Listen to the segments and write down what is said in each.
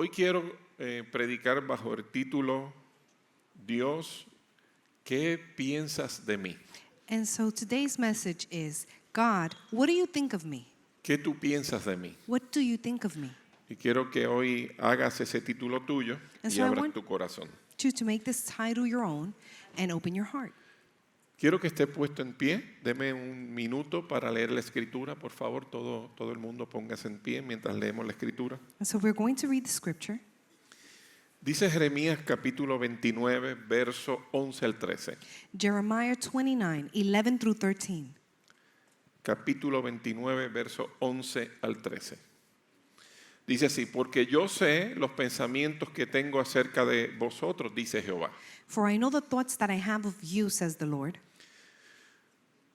Hoy quiero predicar bajo el título Dios, ¿qué piensas de mí? And so today's message is, God, what do you think of me? ¿Qué tú piensas de mí? What do you think of me? Y quiero que hoy hagas ese título tuyo And y so I abras want tu corazón. to make this title your own and open your heart. Quiero que esté puesto en pie. Deme un minuto para leer la escritura. Por favor, todo el mundo póngase en pie mientras leemos la escritura. And so we're going to read the scripture. Dice Jeremías capítulo 29, verso 11 al 13. Jeremiah 29, 11 through 13. Capítulo 29, verso 11 al 13. Dice así: porque yo sé los pensamientos que tengo acerca de vosotros, dice Jehová. For I know the thoughts that I have of you, says the Lord.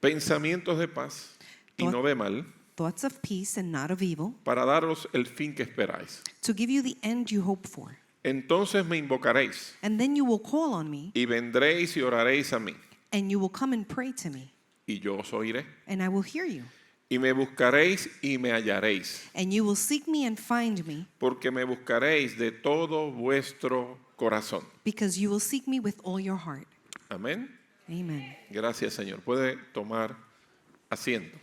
Pensamientos de paz y no de mal, Thoughts of peace and not of evil, para daros el fin que esperáis. to give you the end you hope for. Entonces me invocaréis And then you will call on me, y vendréis y oraréis a mí, and you will come and pray to me, y yo os oiré. and I will hear you. Y me buscaréis y me hallaréis, And you will seek me and find me, porque me buscaréis de todo vuestro corazón. because you will seek me with all your heart. Amén. Amen. Gracias, Señor. Puede tomar asiento.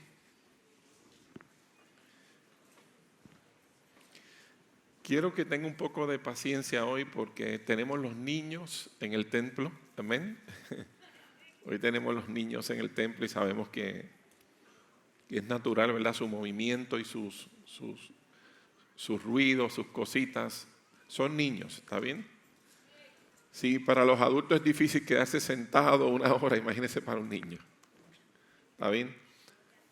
Quiero que tenga un poco de paciencia hoy porque tenemos los niños en el templo. Amén. Hoy tenemos los niños en el templo y sabemos que es natural, ¿verdad? Su movimiento y sus ruidos, sus cositas. Son niños, ¿está bien? Sí, para los adultos es difícil quedarse sentado una hora, imagínense para un niño. ¿Está bien?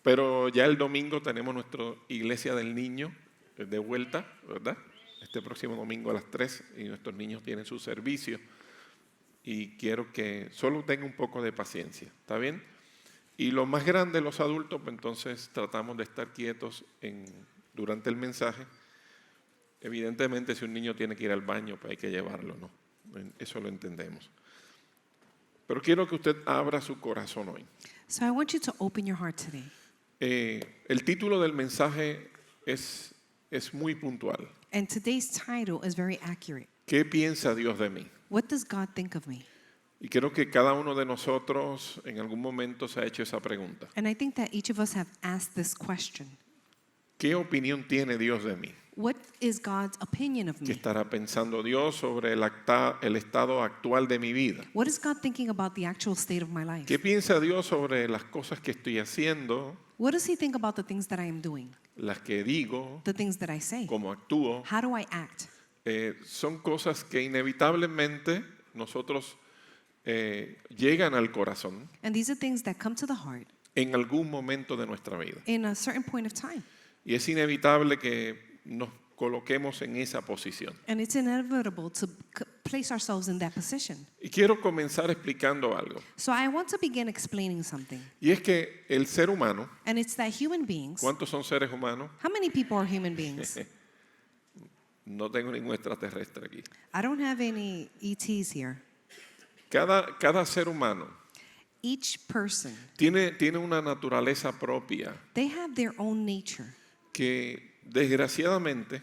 Pero ya el domingo tenemos nuestra iglesia del niño de vuelta, ¿verdad? Este próximo domingo a las 3 y nuestros niños tienen su servicio. Y quiero que solo tenga un poco de paciencia, ¿está bien? Y los más grandes, los adultos, pues entonces tratamos de estar quietos durante el mensaje. Evidentemente, si un niño tiene que ir al baño, pues hay que llevarlo, ¿no? Eso lo entendemos. Pero quiero que usted abra su corazón hoy. So I want you to open your heart today. El título del mensaje es muy puntual. And today's title is very accurate. ¿Qué piensa Dios de mí? What does God think of me? Y creo que cada uno de nosotros en algún momento se ha hecho esa pregunta. And I think that each of us have asked this question. ¿Qué opinión tiene Dios de mí? What is God's opinion of ¿Qué me? estará pensando Dios sobre el estado actual de mi vida? What is God thinking about the actual state of my life? ¿Qué piensa Dios sobre las cosas que estoy haciendo, What does He think about the things that I am doing? las que digo, The things that I say? cómo actúo? How do I act? Son cosas que inevitablemente nosotros llegan al corazón And these are things that come to the heart en algún momento de nuestra vida. in a certain point of time. Y es inevitable que nos coloquemos en esa posición. And it's inevitable to place ourselves in that position. Y quiero comenzar explicando algo. So I want to begin explaining something. Y es que el ser humano, And it's that human beings, ¿cuántos son seres humanos? how many people are human beings? No tengo ningún extraterrestre aquí. I don't have any ETs here. Cada ser humano Each person, tiene una naturaleza propia they have their own nature que desgraciadamente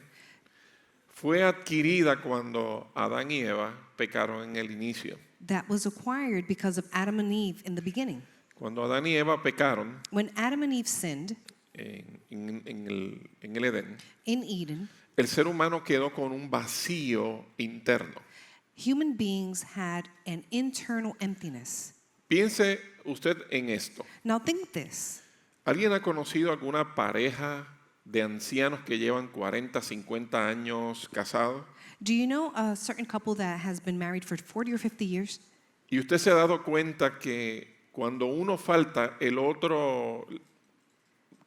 fue adquirida cuando Adán y Eva pecaron en el inicio. that was acquired because of Adam and Eve in the beginning. Cuando Adán y Eva pecaron When Adam and Eve sinned en el Edén, in Eden, el ser humano quedó con un vacío interno. human beings had an internal emptiness. Piense usted en esto. Now think this. ¿Alguien ha conocido alguna pareja de ancianos que llevan 40, 50 años casados? Do you know a certain couple that has been married for 40 or 50 years? Y usted se ha dado cuenta que cuando uno falta, el otro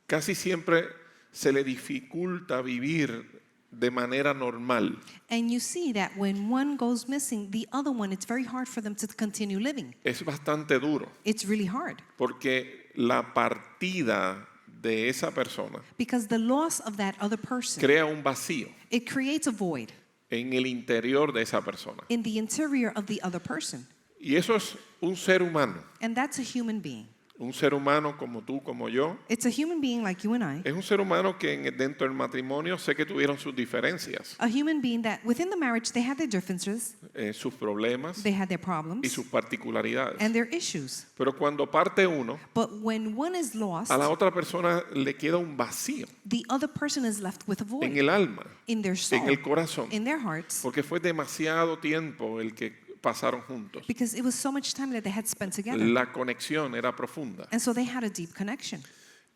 casi siempre se le dificulta vivir de manera normal. And you see that when one goes missing, the other one, it's very hard for them to continue living. Es bastante duro It's really hard porque la partida de esa persona because the loss of that other person, crea un vacío it creates a void en el interior de esa persona. in the interior of the other person. Y eso es un ser humano. And that's a human being. un ser humano como tú, como yo. It's a human being like you and I. Es un ser humano que dentro del matrimonio sé que tuvieron sus diferencias, A human being that within the marriage they had their differences, sus problemas they had their y problems, sus particularidades. and their issues. Pero cuando parte uno, But when one is lost, a la otra persona le queda un vacío the other person is left with a en void el alma, in their soul, en el corazón, in their hearts, porque fue demasiado tiempo el que pasaron juntos. because it was so much time that they had spent together. La conexión era profunda. And so they had a deep connection.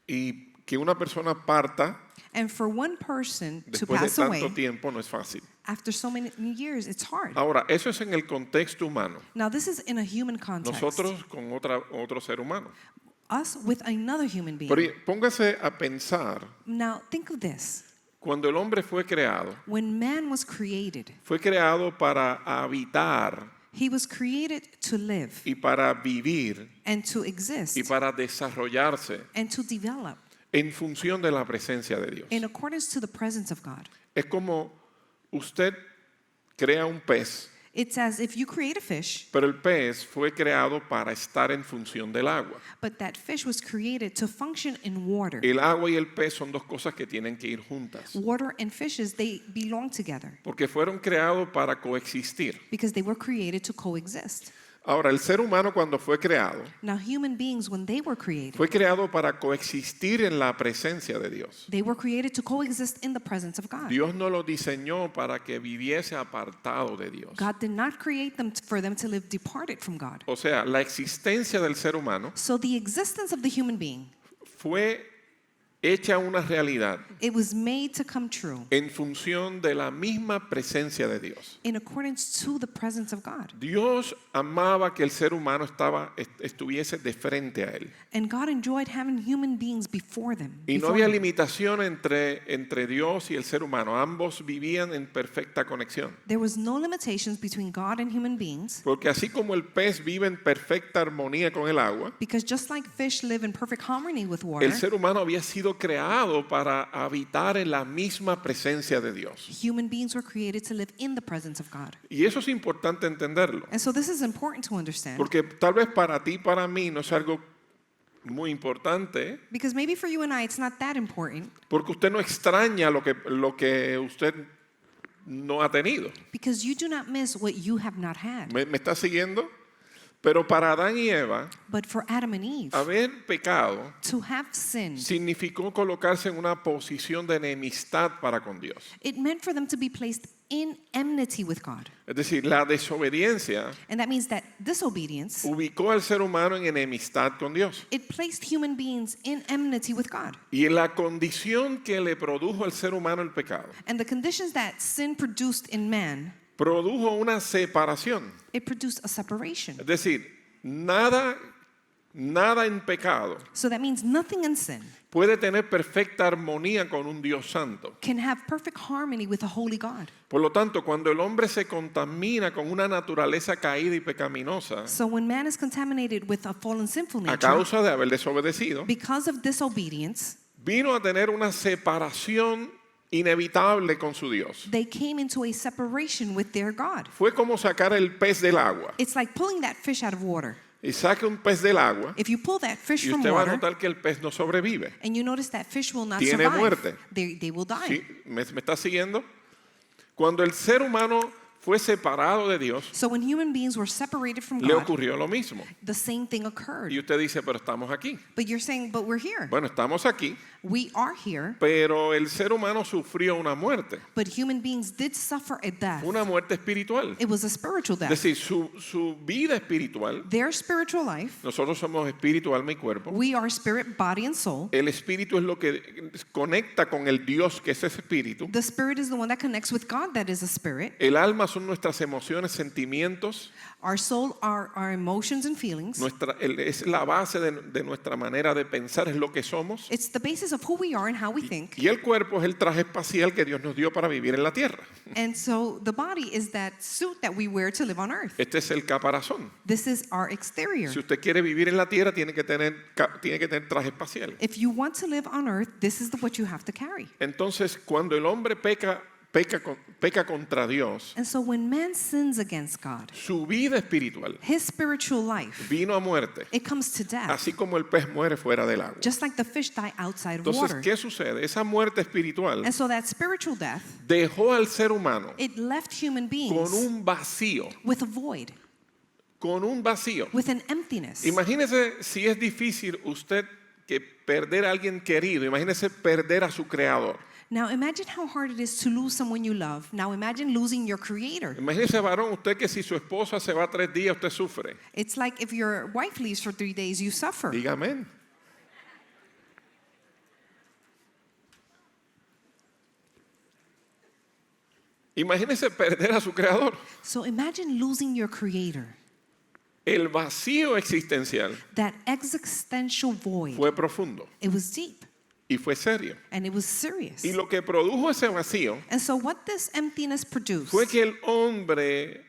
Y que una persona parta And for one person to después de pass tanto away tiempo no es fácil. after so many years, it's hard. Ahora, eso es en el contexto humano. Now, this is in a human context. Nosotros con otro ser humano. Us with another human being. Pero póngase a pensar, Now, think of this. cuando el hombre fue creado When man was created, para habitar he was created to live y para vivir and to exist y para desarrollarse and to develop en función de la presencia de Dios. in accordance to the presence of God. Es como usted crea un pez, It's as if you create a fish, pero el pez fue creado para estar en función del agua. but that fish was created to function in water. El agua y el pez son dos cosas que tienen que ir juntas, Water and fishes, they belong together porque fueron creados para coexistir. because they were created to coexist. Ahora, el ser humano cuando fue creado, Now, human beings, when they were creado para coexistir en la presencia de Dios. they were created to coexist in the presence of God. Dios no lo diseñó para que viviese apartado de Dios. God did not create them for them to live departed from God. O sea, la existencia del ser humano So the existence of the human being, fue hecha una realidad it was made to come true en función de la misma presencia de Dios. in accordance to the presence of God. Dios amaba que el ser humano estuviese de frente a él. And God enjoyed having human beings before them. Y no before había him. limitación entre Dios y el ser humano. Ambos vivían en perfecta conexión. There was no limitations between God and human beings, Porque así como el pez vive en perfecta armonía con el agua, because just like fish live in perfect harmony with water, el ser humano había sido creado para habitar en la misma presencia de Dios. human beings were created to live in the presence of God. Y eso es importante entenderlo. And so this is important to understand, Porque tal vez para ti, para mí, no es algo muy importante, because maybe for you and I it's not that important, porque usted no extraña lo que usted no ha tenido. because you do not miss what you have not had. ¿Me está siguiendo? Pero para Adán y Eva, But for Adam and Eve, haber pecado to have sinned, significó colocarse en una posición de enemistad para con Dios. it meant for them to be placed in enmity with God. Es decir, la desobediencia And that means that disobedience, ubicó al ser humano en enemistad con Dios. it placed human beings in enmity with God. Y en la condición que le produjo al ser humano el pecado, And the conditions that sin produced in man, produjo una separación. it produced a separation. Es decir, nada en pecado So that means nothing in sin puede tener perfecta armonía con un Dios santo. can have perfect harmony with a holy God. Por lo tanto, cuando el hombre se contamina con una naturaleza caída y pecaminosa So when man is contaminated with a fallen sinful a nature, causa de haber desobedecido, because of disobedience, vino a tener una separación inevitable con su Dios. they came into a separation with their God. Fue como sacar el pez del agua. It's like pulling that fish out of water. Y saque un pez del agua If you pull that fish y from usted va a water, notar que el pez no sobrevive. and you notice that fish will not Tiene survive, muerte. they will die. ¿Sí? ¿Me está siguiendo? Cuando el ser humano fue separado de Dios, So when human beings were separated from le God, ocurrió lo mismo. the same thing occurred. Y usted dice, pero estamos aquí. But you're saying, but we're here. Bueno, estamos aquí, We are here, pero el ser humano sufrió una muerte, but human beings did suffer a death. una muerte espiritual. It was a spiritual Es death. decir, su vida espiritual, Their spiritual life, nosotros somos espíritu, alma y cuerpo. we are spirit, body, and soul. El espíritu es lo que conecta con el Dios que es ese espíritu. The spirit is the one that connects with God, that is a spirit. El alma son nuestras emociones, sentimientos. Our soul are our emotions and feelings. Es la base de nuestra manera de pensar, es lo que somos. It's the basis of who we are and how we think. Y el cuerpo es el traje espacial que Dios nos dio para vivir en la tierra. And so the body is that suit that we wear to live on earth. Este es el caparazón. This is our exterior. Si usted quiere vivir en la tierra, tiene que tener traje espacial. If you want to live on earth, this is what you have to carry. Entonces, cuando el hombre peca peca contra Dios, And so when man sins against God, su vida espiritual his spiritual life, vino a muerte, it comes to death. así como el pez muere fuera del agua. Just like the fish die outside of Entonces, water. ¿qué sucede? Esa muerte espiritual And so that spiritual death, dejó al ser humano it left human con beings un vacío, with a void, con un vacío. with an emptiness. Imagínese si es difícil usted que perder a alguien querido, imagínese perder a su creador. Now imagine how hard it is to lose someone you love. Now imagine losing your creator. Imagínese, varón, usted que si su esposa se va 3 días, usted sufre. It's like if your wife leaves for 3 days, you suffer. Diga amén. Imagínese perder a su creador. So imagine losing your creator. El vacío existencial That existential void, fue profundo it was deep y fue serio. and it was serious. Y lo que produjo ese vacío And so what this emptiness produced fue que el hombre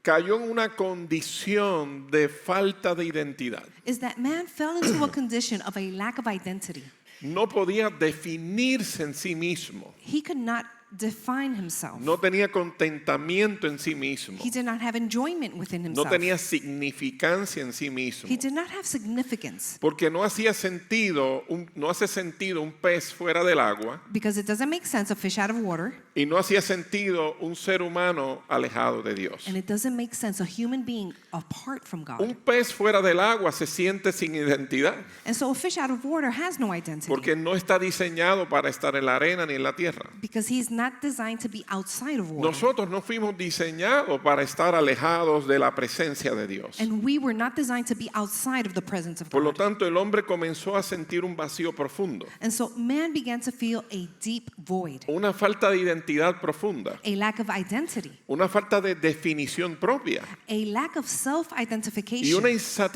cayó en una condición de falta de identidad. is that man fell into a condition of a lack of identity. No podía definirse en sí mismo. He could not define himself. No tenía contentamiento en sí mismo. He did not have enjoyment within No himself. tenía significancia en sí mismo. He did not have significance Porque no hace sentido un pez fuera del agua because it doesn't make sense a fish out of water, y no hacía sentido un ser humano alejado de Dios. and it doesn't make sense a human being apart from God. Un pez fuera del agua se siente sin identidad And so a fish out of water has no identity porque no está diseñado para estar en la arena ni en la tierra. because he's not designed to be outside of water. Nosotros no fuimos diseñados para estar alejados de la presencia de Dios. And we were not designed to be outside of the presence of Por lo God. tanto, el hombre comenzó a sentir un vacío profundo, And so man began to feel a deep void, una falta de identidad profunda, a lack of identity, una falta de definición propia a lack of y una self-identification,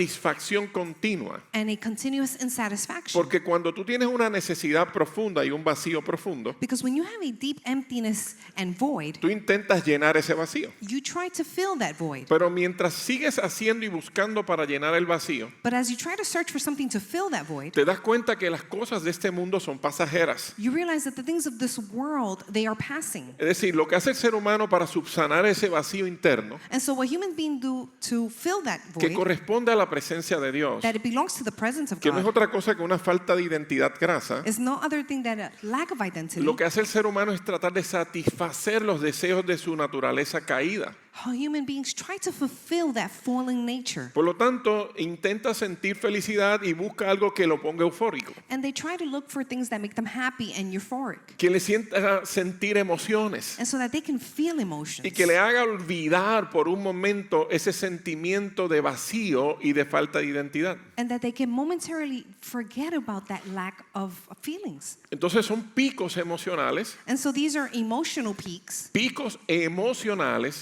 insatisfacción continua. and a continuous insatisfaction. Porque cuando tú tienes una necesidad profunda y un vacío profundo, Because when you have a deep emptiness and void, tú intentas llenar ese vacío. you try to fill that void. Pero mientras sigues haciendo y buscando para llenar el vacío, But as you try to search for something to fill that void, te das cuenta que las cosas de este mundo son pasajeras. you realize that the things of this world, they are passing. Es decir, lo que hace el ser humano para subsanar ese vacío interno, And so what humans beings do to fill that que void, corresponde a la presencia de Dios, that it belongs to the presence of que no es God, otra cosa que una falta de identidad grasa, is no other thing than a lack of identity. lo que hace el ser humano es tratar de satisfacer los deseos de su naturaleza caída. How human beings try to fulfill that fallen nature. Por lo tanto, intenta sentir felicidad y busca algo que lo ponga eufórico, And they try to look for things that make them happy and euphoric. que le sienta sentir emociones And so that they can feel emotions. y que le haga olvidar por un momento ese sentimiento de vacío y de falta de identidad. And that they can momentarily forget about that lack of feelings. Entonces son picos emocionales, And so these are emotional peaks,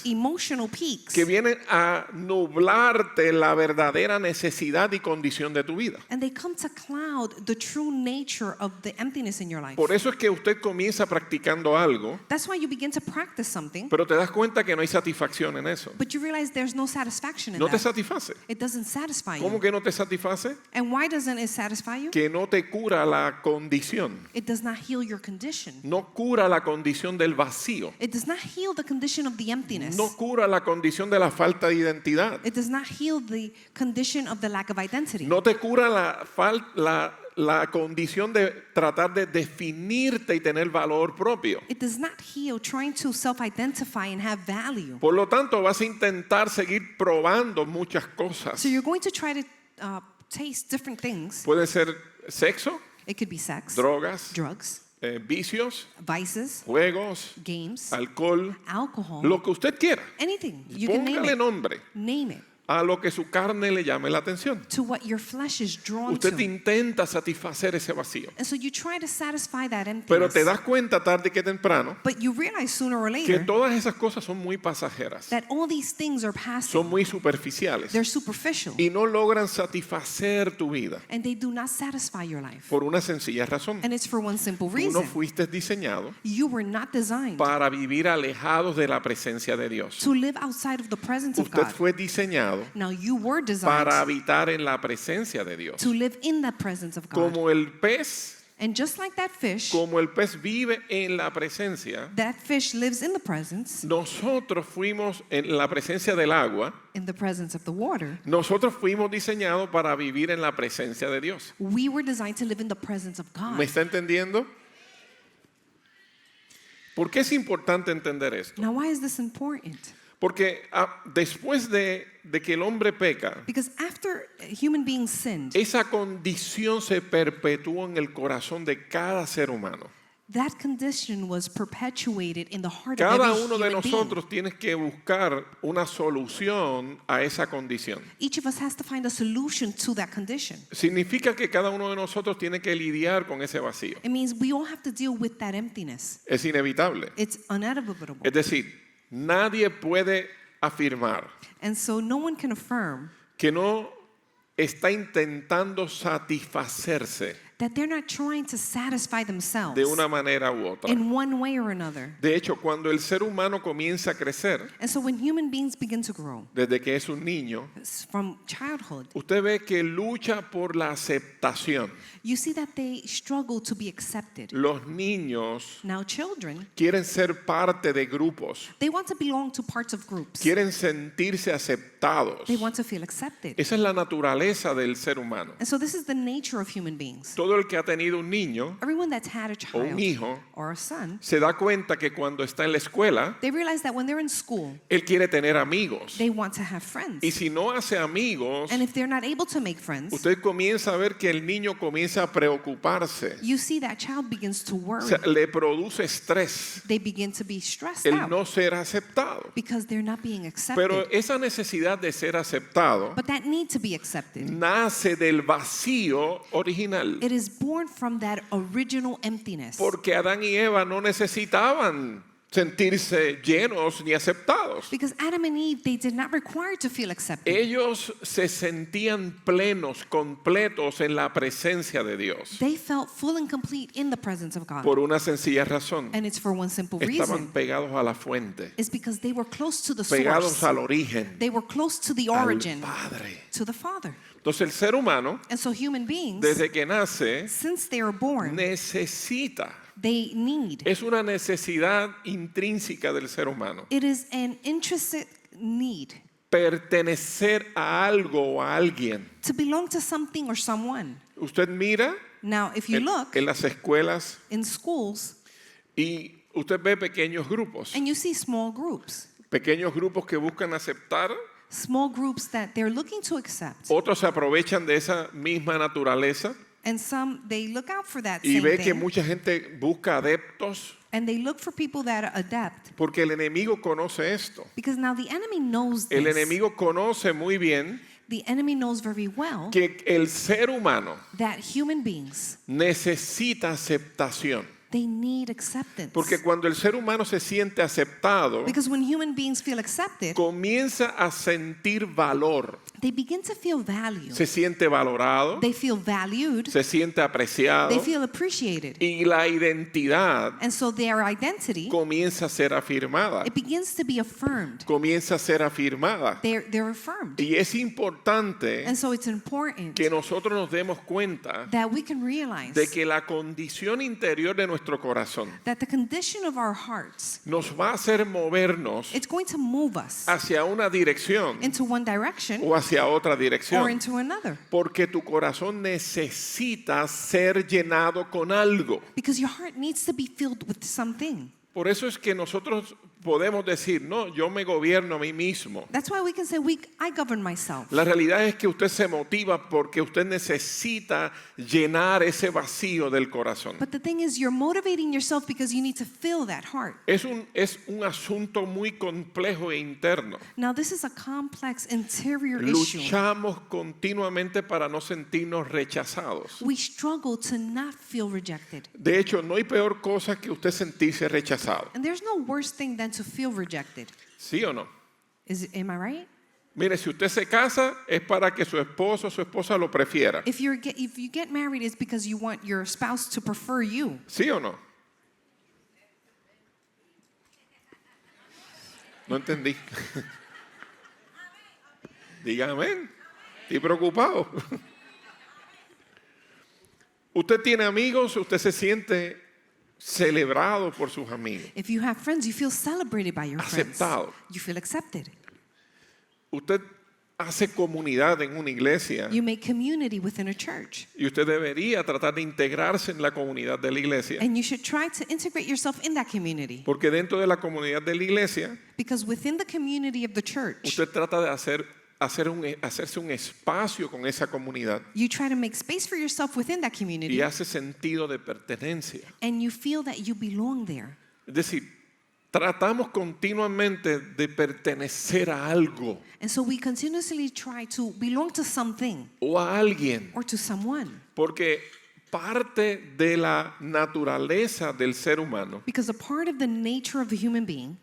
emotional peaks, que vienen a nublarte la verdadera necesidad y condición de tu vida. and they come to cloud the true nature of the emptiness in your life. Por eso es que usted comienza practicando algo, That's why you begin to practice something, pero te das cuenta que no hay satisfacción en eso. but you realize there's no satisfaction in No te that. satisface. It doesn't satisfy ¿Cómo you. que no te satisface? And why doesn't it satisfy you? Que no te cura la condición. It does not heal your condition. No cura la condición del vacío. It does not heal the condition of the emptiness. No cura la condición de la falta de identidad. It does not heal the condition of the lack of identity. No te cura la condición de tratar de definirte y tener valor propio. It does not heal trying to self-identify and have value. Por lo tanto, vas a intentar seguir probando muchas cosas. So you're going to try to taste different things. Puede ser sexo, It could be sex, drogas, drugs, vicios, vices, juegos, games, alcohol, alcohol, lo que usted quiera. anything. You can name Póngale it. nombre Name it. a lo que su carne le llame la atención. To what your flesh is drawn Usted to. intenta satisfacer ese vacío, And so you try to satisfy that pero te emptiness. das cuenta tarde que temprano But you realize sooner or que later todas esas cosas son muy pasajeras, that all these things are son passing. muy superficiales They're superficial. y no logran satisfacer tu vida And they do not satisfy your life. por una sencilla razón. And it's for one simple Tú no reason. fuiste diseñado You were not designed para vivir alejados de la presencia de Dios. to live outside of the presence of Usted God. fue diseñado Now you were para designed habitar en la presencia de Dios. to live in the presence of God. Como el pez And just like that fish, como el pez vive en la presencia, that fish lives in the presence nosotros fuimos en la presencia del agua, of the water. nosotros fuimos diseñados para vivir en la presencia de Dios. We were designed to live in the presence of God. ¿Me está entendiendo? ¿Por qué es importante entender esto? Now, why is this important? Porque después de que el hombre peca, Because after human beings sinned, esa condición se perpetuó en el corazón de cada ser humano. that condition was perpetuated in the heart of Cada every uno de human being. nosotros tiene que buscar una solución a esa condición. Each of us has to find a solution to that condition. Significa que cada uno de nosotros tiene que lidiar con ese vacío. It means we all have to deal with that emptiness. Es inevitable. It's unavoidable. Es decir, nadie puede afirmar And so no one can affirm que no está intentando satisfacerse that they're not trying to satisfy themselves de una manera u otra. in one way or another. De hecho, cuando el ser humano comienza a crecer, And so when human beings begin to grow desde que es un niño, from childhood, usted ve que lucha por la aceptación. you see that they struggle to be accepted. Los niños Now children, quieren ser parte de grupos, they want to belong to parts of groups. quieren sentirse aceptados. They want to feel accepted. Esa es la naturaleza del ser humano. And so this is the nature of human beings. Todo el que ha tenido un niño Everyone that's had a o un child hijo or a son, se da cuenta que cuando está en la escuela, they realize that when they're in school, él quiere tener amigos. they want to have friends. Y si no hace amigos, And if they're not able to make friends, usted comienza a ver que el niño comienza a preocuparse. you see that child begins to O worry. sea, le produce estrés They begin to be stressed el out no ser aceptado. because they're not being Pero accepted. esa necesidad de ser aceptado But that need to be accepted, nace del vacío original. it is born from that original emptiness. Porque Adán y Eva no necesitaban sentirse llenos ni aceptados. Because Adam and Eve, they did not require to feel accepted. Ellos se sentían plenos, completos en la presencia de Dios. They felt full and complete in the presence of God. Por una sencilla razón. And it's for one simple Estaban reason. pegados a la fuente, It's because they were close to the pegados source. al origen, They were close to the al origin, Padre. to the Father. Entonces el ser humano, And so human beings, desde que nace, since they are born, necesita. they need. Es una necesidad intrínseca del ser humano. It is an intrinsic need Pertenecer a algo o a alguien. to belong to something or someone. Usted mira Now, if you look en las escuelas in schools y usted ve pequeños grupos. and you see small groups Que buscan aceptar. small groups that they're looking to accept. Otros se aprovechan de esa misma naturaleza And some, they look out for that y same ve que thing. mucha gente busca adeptos And they look for people that adapt. porque el enemigo conoce esto. Because now the enemy knows El this. enemigo conoce muy bien The enemy knows very well que el ser humano that human beings, necesita aceptación. they need acceptance. Porque cuando el ser humano se siente aceptado, Because when human beings feel accepted, comienza a sentir valor. they begin to feel value. Se siente valorado, They feel valued. se siente apreciado They feel appreciated. y la identidad And so their identity, comienza a ser afirmada. it begins to be affirmed. Comienza a ser afirmada. They're affirmed. Y es importante And so it's important que nosotros nos demos cuenta that we can realize de que la condición interior de nuestro corazón that the condition of our hearts, nos va a hacer movernos it's going to move us hacia una dirección into one direction o hacia otra or dirección. into another. Porque tu corazón necesita ser llenado con algo. Because your heart needs to be filled with something. Por eso es que nosotros podemos decir, no, yo me gobierno a mí mismo. That's why we can say, I govern myself. La realidad es que usted se motiva porque usted necesita llenar ese vacío del corazón. But the thing is, you're motivating yourself because you need to fill that heart. Es un asunto muy complejo e interno. Now, this is a complex interior issue. Luchamos continuamente para no sentirnos rechazados. We struggle to not feel rejected. De hecho, no hay peor cosa que usted sentirse rechazado. And there's no worse thing than to feel rejected. ¿Sí o no? Am I right? Mire, si usted se casa es para que su esposo o su esposa lo prefiera. If you get married, it's because you want your spouse to prefer you. ¿Sí o no? No entendí. Diga amén. Estoy preocupado. Usted tiene amigos, usted se siente celebrado por sus amigos. If you have friends, you feel celebrated by your friends. Aceptado. You feel accepted. Usted hace comunidad en una iglesia You make community within a church. y usted debería tratar de integrarse en la comunidad de la iglesia. And you should try to integrate yourself in that community. Porque dentro de la comunidad de la iglesia, Because within the community of the church, usted trata de hacerse un espacio con esa comunidad you try to make space for yourself within that y community. hace sentido de pertenencia. And you feel that you belong there. Es decir, tratamos continuamente de pertenecer a algo And so we continuously try to belong to something o a alguien, or to someone. porque parte de la naturaleza del ser humano Because a part of the nature of the human being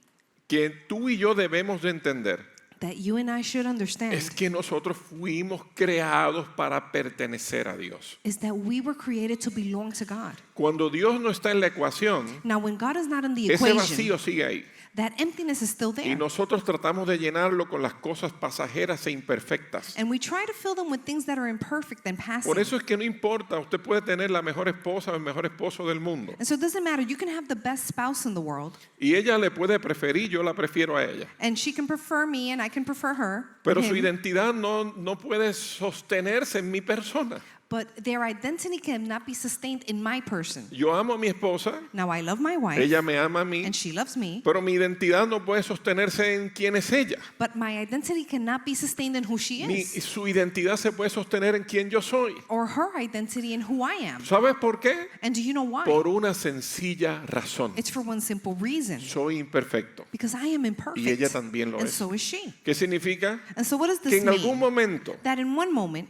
que tú y yo debemos de entender that you and I should understand es que nosotros fuimos creados para pertenecer a Dios. is that we were created to belong to God. Cuando Dios no está en la ecuación, Now, when God is not in the ese equation, vacío sigue ahí. that emptiness is still Y there. nosotros tratamos de llenarlo con las cosas pasajeras e imperfectas. And we try to fill them with things that are imperfect and passing. Por eso es que no importa, usted puede tener la mejor esposa o el mejor esposo del mundo. And so it doesn't matter. You can have the best spouse in the world, Y ella le puede preferir, yo la prefiero a ella. and she can prefer me, and I can prefer her. Pero su him. identidad no puede sostenerse en mi persona. But their identity cannot be sustained in my person. Yo amo a mi esposa, Now, I love my wife, ella me ama a mí, and she loves me, pero mi identidad no puede sostenerse en quién es ella. but my identity cannot be sustained in who she is, Su identidad se puede sostener en quién yo soy. or her identity in who I am. ¿Sabes por qué? And do you know why? Por una sencilla razón. It's for one simple reason. Soy imperfecto. Because I am imperfect. Y ella también lo and es. so is she. ¿Qué significa? And so what does Que this en algún mean? momento That in one moment,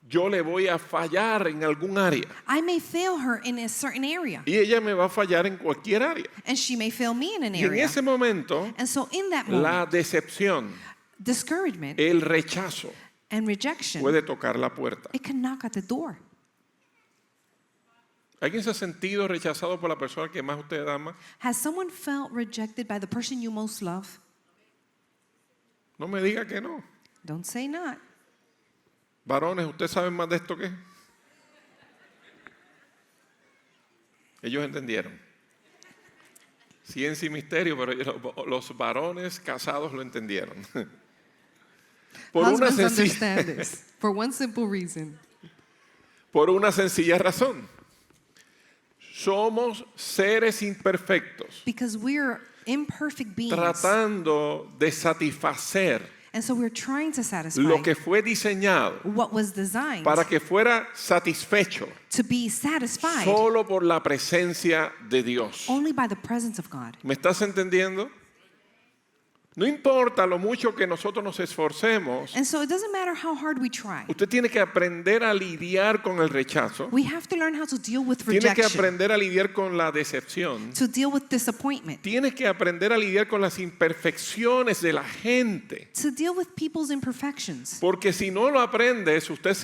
yo le voy a fallar en algún área I may fail her in a certain area, y ella me va a fallar en cualquier área. and she may fail me in an Y en area. ese momento, And so in that moment, la decepción, discouragement el rechazo and rejection, puede tocar la puerta. it can knock at the door. ¿Alguien se ha sentido rechazado por la persona que más usted ama? Has someone felt rejected by the person you most love? No me diga que no. Don't say not. Varones, ¿ustedes saben más de esto que? Ellos entendieron. Ciencia y misterio, pero los varones casados lo entendieron. Por una Husbands sencilla, understand this for one simple reason. por una sencilla razón. Somos seres imperfectos, Because we're imperfect beings. tratando de satisfacer And so we're trying to satisfy lo que fue diseñado what was designed para que fuera satisfecho to be satisfied solo por la presencia de Dios. only by the presence of God. ¿Me estás entendiendo? No importa lo mucho que nosotros nos esforcemos, And so it doesn't matter how hard we try. usted tiene que aprender a lidiar con el rechazo, We have to learn how to deal with tiene que rejection, aprender a lidiar con la decepción, to deal with disappointment, tiene que aprender a lidiar con las imperfecciones de la gente, to deal with people's imperfections. porque si no lo aprendes, usted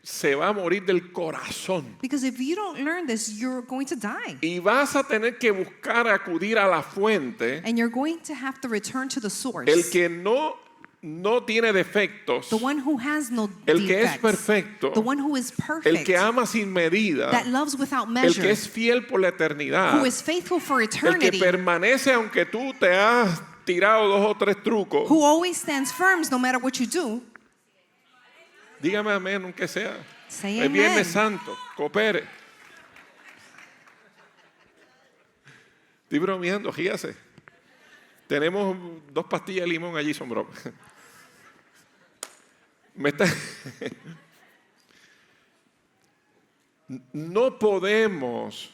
se va a morir del corazón. Because if you don't learn this, you're going to die. Y vas a tener que buscar acudir a la fuente, And you're going to have to return to the source. el que no tiene defectos, The one who has no el que es defects. perfecto, The one who is el perfect. que ama sin medida, That loves without el measure. que es fiel por la eternidad, Who is faithful for el que eternity. permanece aunque tú te has tirado 2 o 3 trucos. Who always stands firm no matter what you do. Dígame amén, aunque sea. Say Es Viernes amen. Santo, coopere. Estoy bromeando, fíjese. Tenemos 2 pastillas de limón allí, son bromas. No podemos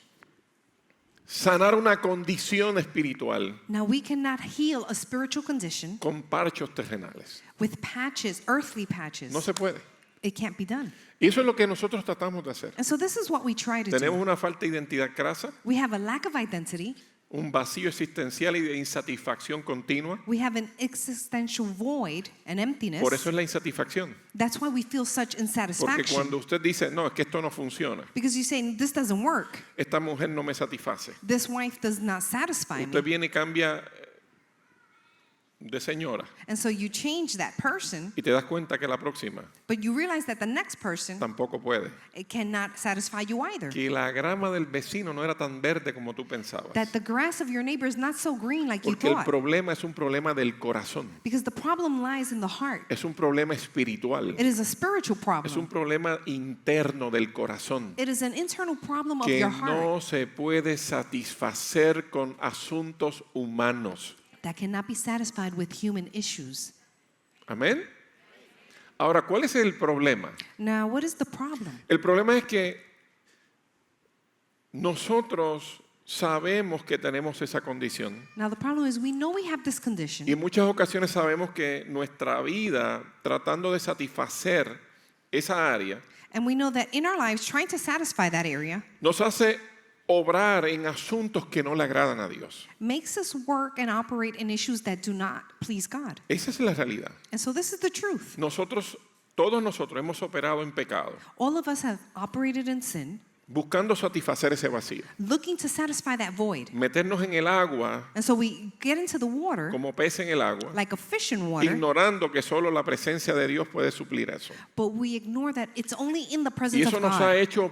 sanar una condición espiritual Now we cannot heal a spiritual condition con parchos terrenales. with patches, earthly patches. No se puede. It can't be done. Y eso es lo que nosotros tratamos de hacer. And so this is what we try to Tenemos do. una falta de identidad crasa, We have a lack of identity. un vacío existencial y de insatisfacción continua. We have an existential void and emptiness. Por eso es la insatisfacción. That's why we feel such Porque insatisfaction. cuando usted dice, no, es que esto no funciona, Because you say, this doesn't work. esta mujer no me satisface. This wife does not satisfy Usted me. viene y cambia de señora And so you change that person, y te das cuenta que la próxima but you realize that the next person, tampoco puede. it cannot satisfy you either. Que la grama del vecino no era tan verde como tú pensabas. That the grass of your neighbor is not so green like you Porque el thought. problema es un problema del corazón. Because the problem lies in the heart. Es un problema espiritual. It is a spiritual Es un problem. problema interno del corazón. It is an internal problem of Que your heart no se puede satisfacer con asuntos humanos. that cannot be satisfied with human issues. Amén. Ahora, ¿cuál es el problema? Now, what is the problem? El problema es que nosotros sabemos que tenemos esa condición Now, the problem is we know we have this condition, y en muchas ocasiones sabemos que nuestra vida tratando de satisfacer esa área and we know that in our lives, trying to satisfy that area nos hace obrar en asuntos que no le agradan a Dios. makes us work and operate in issues that do not please God. Esa es la realidad. And so this is the truth. Todos nosotros hemos operado en pecado, All of us have operated in sin, buscando satisfacer ese vacío. looking to satisfy that void. Meternos en el agua And so we get into the water como pez en el agua, like a fish in water, ignorando que solo la presencia de Dios puede suplir eso. but we ignore that it's only in the Y presence eso of nos ha God. hecho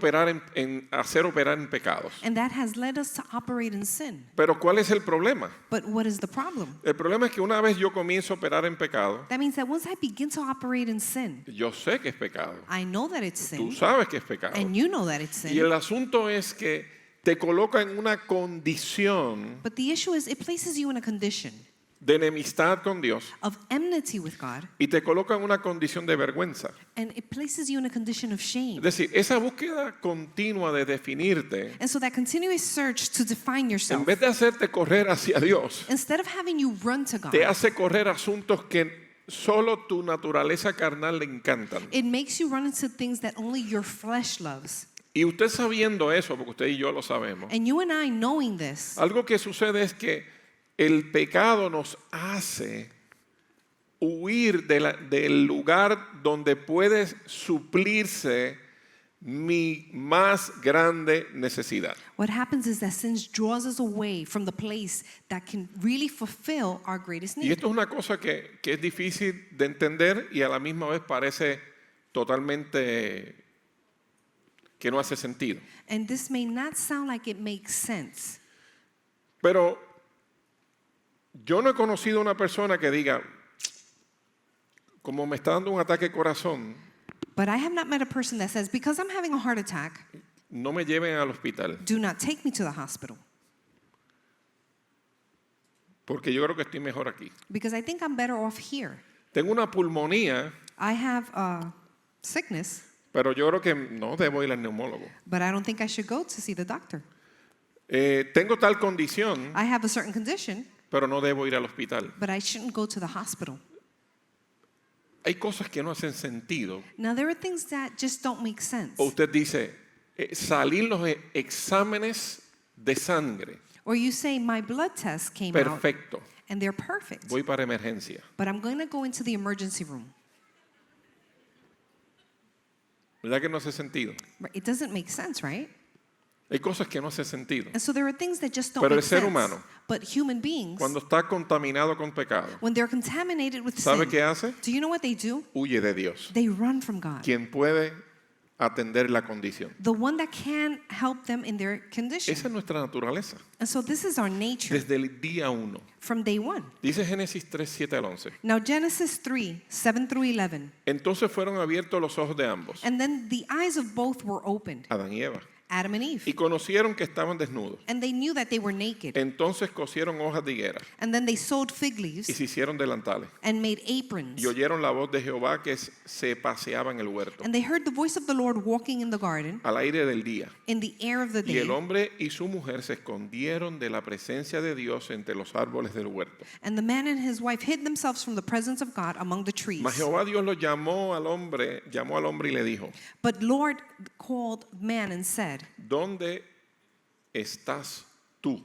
hacer operar en pecados. And that has led us to operate in sin. Pero ¿cuál es el problema? But what is the problem? El problema es que una vez yo comienzo a operar en pecado, That means that once I begin to operate in sin, yo sé que es pecado. I know that it's Tú sin, sabes que es pecado. and you know that it's Y sin. el asunto es que te coloca en una condición But the issue is it places you in a condition de enemistad con Dios of enmity with God, y te coloca en una condición de vergüenza. and it places you in a condition of shame. Es decir, esa búsqueda continua de definirte, And so that continuous search to define en yourself, vez de hacerte correr hacia Dios, instead of having you run to te God, hace correr asuntos que solo tu naturaleza carnal le encantan. it makes you run into things that only your flesh loves. Y usted sabiendo eso, porque usted y yo lo sabemos, And you and I knowing this, algo que sucede es que el pecado nos hace huir del lugar donde puede suplirse mi más grande necesidad. what happens is that sin draws us away from the place that can really fulfill our greatest Y need. esto es una cosa que es difícil de entender y a la misma vez parece totalmente que no hace sentido. And this may not sound like it makes sense, Pero yo no he conocido una persona que diga, como me está dando un ataque de corazón, but I have not met a person that says, because I'm having a heart attack, no me lleven al hospital, do not take me to the hospital, porque yo creo que estoy mejor aquí. because I think I'm better off here. Tengo una pulmonía, I have a sickness, pero yo creo que no debo ir al neumólogo. but I don't think I should go to see the doctor. Tengo tal condición, I have a certain condition, pero no debo ir al hospital. but I shouldn't go to the hospital. Hay cosas que no hacen sentido. Now, there are things that just don't make sense. O usted dice, salir los exámenes de sangre, Or you say, my blood tests came out perfecto, and they're perfect, voy para emergencia. but I'm going to go into the emergency room. ¿Verdad que no hace sentido? It doesn't make sense, right? Hay cosas que no hacen sentido. And so there are things that just don't Pero el make ser sense. humano, But human beings, Cuando está contaminado con pecado, when they're contaminated with ¿sabe sin, qué hace? do you know what they do? Huye de Dios, They run from God. quien puede atender la condición. The one that can help them in their condition. Esa es nuestra naturaleza, And so this is our nature desde el día 1. from day one. Dice Génesis 3, 7 al 11. Now Genesis 3, 7 through 11. Entonces fueron abiertos los ojos de ambos, And then the eyes of both were opened, Adán y Eva, Adam and Eve. y conocieron que estaban desnudos. And they knew that they were naked. Entonces cosieron hojas de higuera And then they sewed fig y leaves se hicieron delantales. and made aprons. Y oyeron la voz de Jehová que se paseaba en el huerto, And they heard the voice of the Lord walking in the garden al aire del día. in the air of the Y el day. hombre y su mujer se escondieron de la presencia de Dios entre los árboles del huerto. And the man and his wife hid themselves from the presence of God among the trees. Mas Jehová Dios lo llamó al hombre y le dijo, But Lord called man and said, ¿dónde estás tú?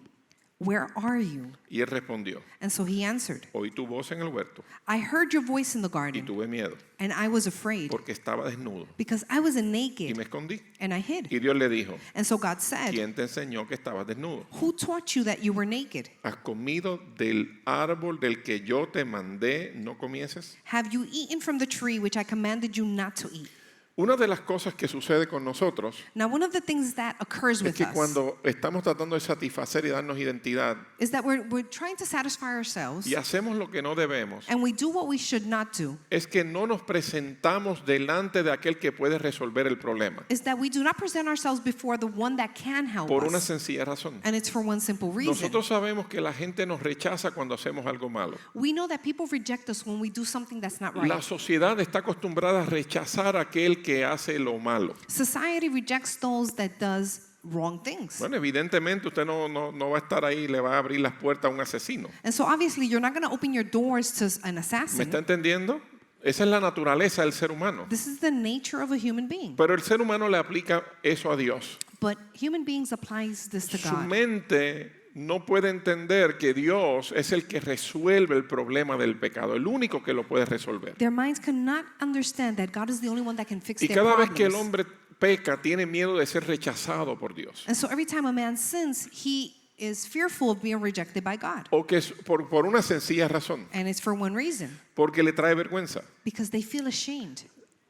where are you? Y él respondió, And so he answered, oí tu voz en el huerto I heard your voice in the y garden, tuve miedo, and I was afraid, porque estaba desnudo because I was y naked, me escondí. and I hid. Y Dios le dijo, And so God said, ¿quién te enseñó que estabas desnudo? who taught you that you were naked? ¿Has comido del árbol del que yo te mandé no comieses? Have you eaten from the tree which I commanded you not to eat? Una de las cosas que sucede con nosotros Now, one of the things that occurs es with que us cuando estamos tratando de satisfacer y darnos identidad is that we're trying to satisfy ourselves, y hacemos lo que no debemos, and we do what we should not do, es que no nos presentamos delante de aquel que puede resolver el problema is that we do not present ourselves before the one that can help por una us. sencilla razón. And it's for one simple reason. Nosotros sabemos que la gente nos rechaza cuando hacemos algo malo. We know that people reject us when we do something that's not La right. sociedad está acostumbrada a rechazar a aquel que hace lo malo. Society rejects those that does wrong things. Bueno, evidentemente usted no va a estar ahí y le va a abrir las puertas a un asesino. And so obviously you're not going to open your doors to an ¿Me assassin. está entendiendo? Esa es la naturaleza del ser humano. This is the nature of a human being. Pero el ser humano le aplica eso a Dios. But human beings applies this to Su God. mente no puede entender que Dios es el que resuelve el problema del pecado, el único que lo puede resolver. Their minds cannot understand that God is the only one that can fix Y their cada vez que el problems. hombre peca, tiene miedo de ser rechazado por Dios. And so every time a man sins, he is fearful of being rejected by God. O que es por una sencilla razón, And it's for one reason, porque le trae vergüenza. because they feel ashamed.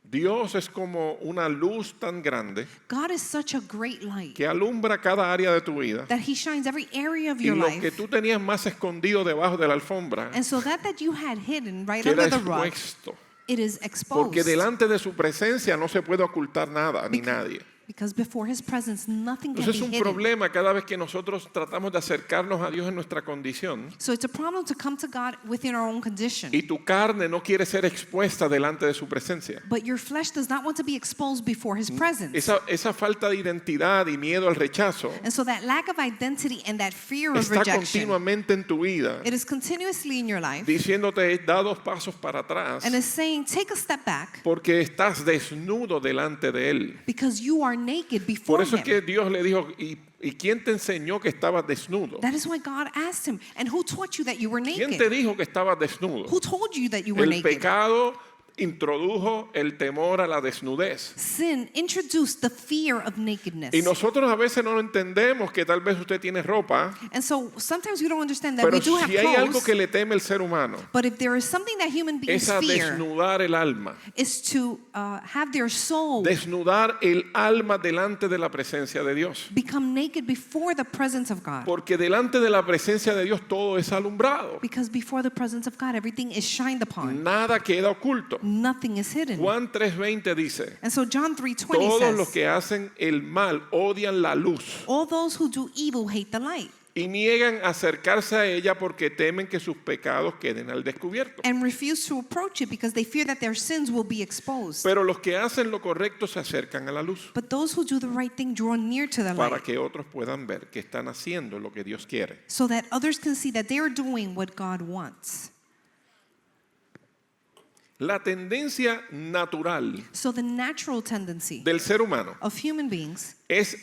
Dios es como una luz tan grande God is such a great light que alumbra cada área de tu vida. that he shines every area of Y your lo que life. tú tenías más escondido debajo de la alfombra And so that you had hidden right queda under the rug, expuesto. it is exposed. Porque delante de su presencia no se puede ocultar nada ni nadie. Because before his presence, nothing can Entonces es be un hidden. problema cada vez que nosotros tratamos de acercarnos a Dios en nuestra condición So it's a problem to come to God within our own condition. y tu carne no quiere ser expuesta delante de su presencia. But your flesh does not want to be exposed before his presence. Esa falta de identidad y miedo al rechazo And so that lack of identity and that fear of está rejection, continuamente en tu vida it is continuously in your life diciéndote da 2 pasos para atrás and is saying, take a step back porque estás desnudo delante de Él. because you are naked Por before eso es him. que Dios le dijo, ¿y quién te enseñó que estabas desnudo? That is why God asked him, and who taught you that you were ¿Quién te naked? dijo que estabas desnudo? Who told you that you were El naked? pecado introdujo el temor a la desnudez. Sin introduced the fear of nakedness. Y nosotros a veces no entendemos que tal vez usted tiene ropa, And so sometimes we don't understand that pero we do have si hay algo clothes, que le teme el ser humano, but if there is something that human beings es a fear, desnudar el alma. is to have their soul Desnudar el alma delante de la presencia de Dios. become naked before the presence of God. Porque delante de la presencia de Dios todo es alumbrado. Because before the presence of God, everything is shined upon. Nada queda oculto. Nothing is hidden. Juan 3:20 dice, And so John 3:20 todos los says, que hacen el mal odian la luz all those who do evil hate the light y niegan acercarse a ella porque temen que sus pecados queden al descubierto. and refuse to approach it because they fear that their sins will be exposed. Pero los que hacen lo correcto se acercan a la luz But those who do the right thing draw near to the para light que otros puedan ver que están haciendo lo que Dios quiere. so that others can see that they are doing what God wants. La tendencia natural So the natural tendency del ser humano of human beings es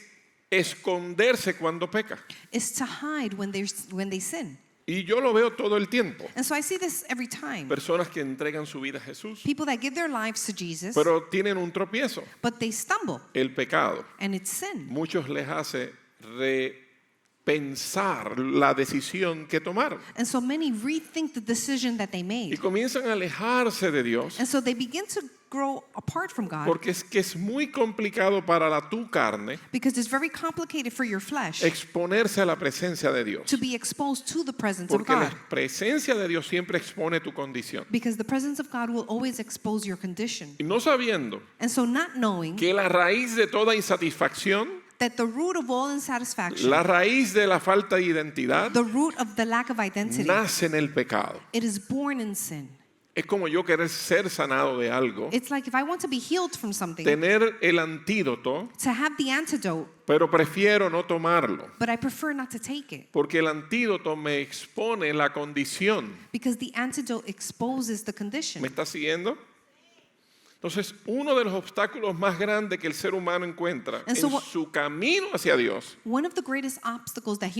esconderse cuando peca. is to hide when they sin. Y yo lo veo todo el tiempo. And so I see this every time. Personas que entregan su vida a Jesús, People that give their lives to Jesus, pero tienen un tropiezo, but they stumble, el pecado. and it's sin. Muchos les hace repensar la decisión que tomaron And so many rethink the decision that they y made. comienzan a alejarse de Dios And so they begin to grow apart from God porque es que es muy complicado para tu carne because it's very complicated for your flesh exponerse a la presencia de Dios. to be exposed to the presence of Porque la God. presencia de Dios siempre expone tu condición. Because the presence of God will always expose your condition. Y no sabiendo And so not knowing que la raíz de toda insatisfacción, that the root of all insatisfaction, la raíz de la falta de identidad, the root of the lack of identity, nace en el pecado. it is born in sin. Es como yo querer ser sanado de algo, It's like if I want to be healed from something, tener el antídoto, to have the antidote, pero prefiero no tomarlo, but I prefer not to take it porque el antídoto me expone la condición. because the antidote exposes the ¿Me condition. está siguiendo? Entonces, uno de los obstáculos más grandes que el ser humano encuentra And so en what- su camino hacia Dios One of the greatest obstacles that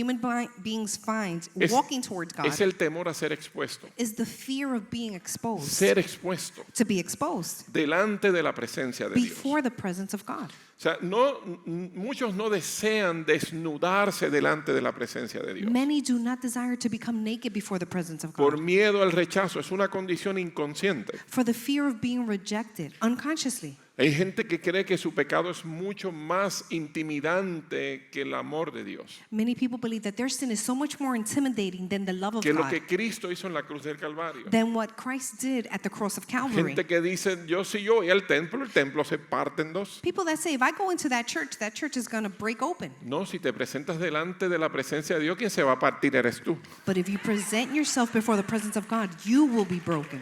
beings find es, walking towards God es el temor a ser expuesto. is the fear of being exposed, Ser expuesto to be exposed delante de la presencia de Dios. before the presence of God. O sea, muchos no desean desnudarse delante de la presencia de Dios. Many do not desire to become naked before the presence of Por God miedo al rechazo, es una condición inconsciente. for the fear of being rejected unconsciously. Hay gente que cree que su pecado es mucho más intimidante que el amor de Dios, Many people believe that their sin is so much more intimidating than the love of que lo God, que Cristo hizo en la cruz del Calvario. than what Christ did at the cross of Calvary. Gente que dice, si yo voy al templo, el templo se parte en dos. People that say, if I go into that church is going to break open. No, si te presentas delante de la presencia de Dios, quien se va a partir eres tú. But if you present yourself before the presence of God, you will be broken.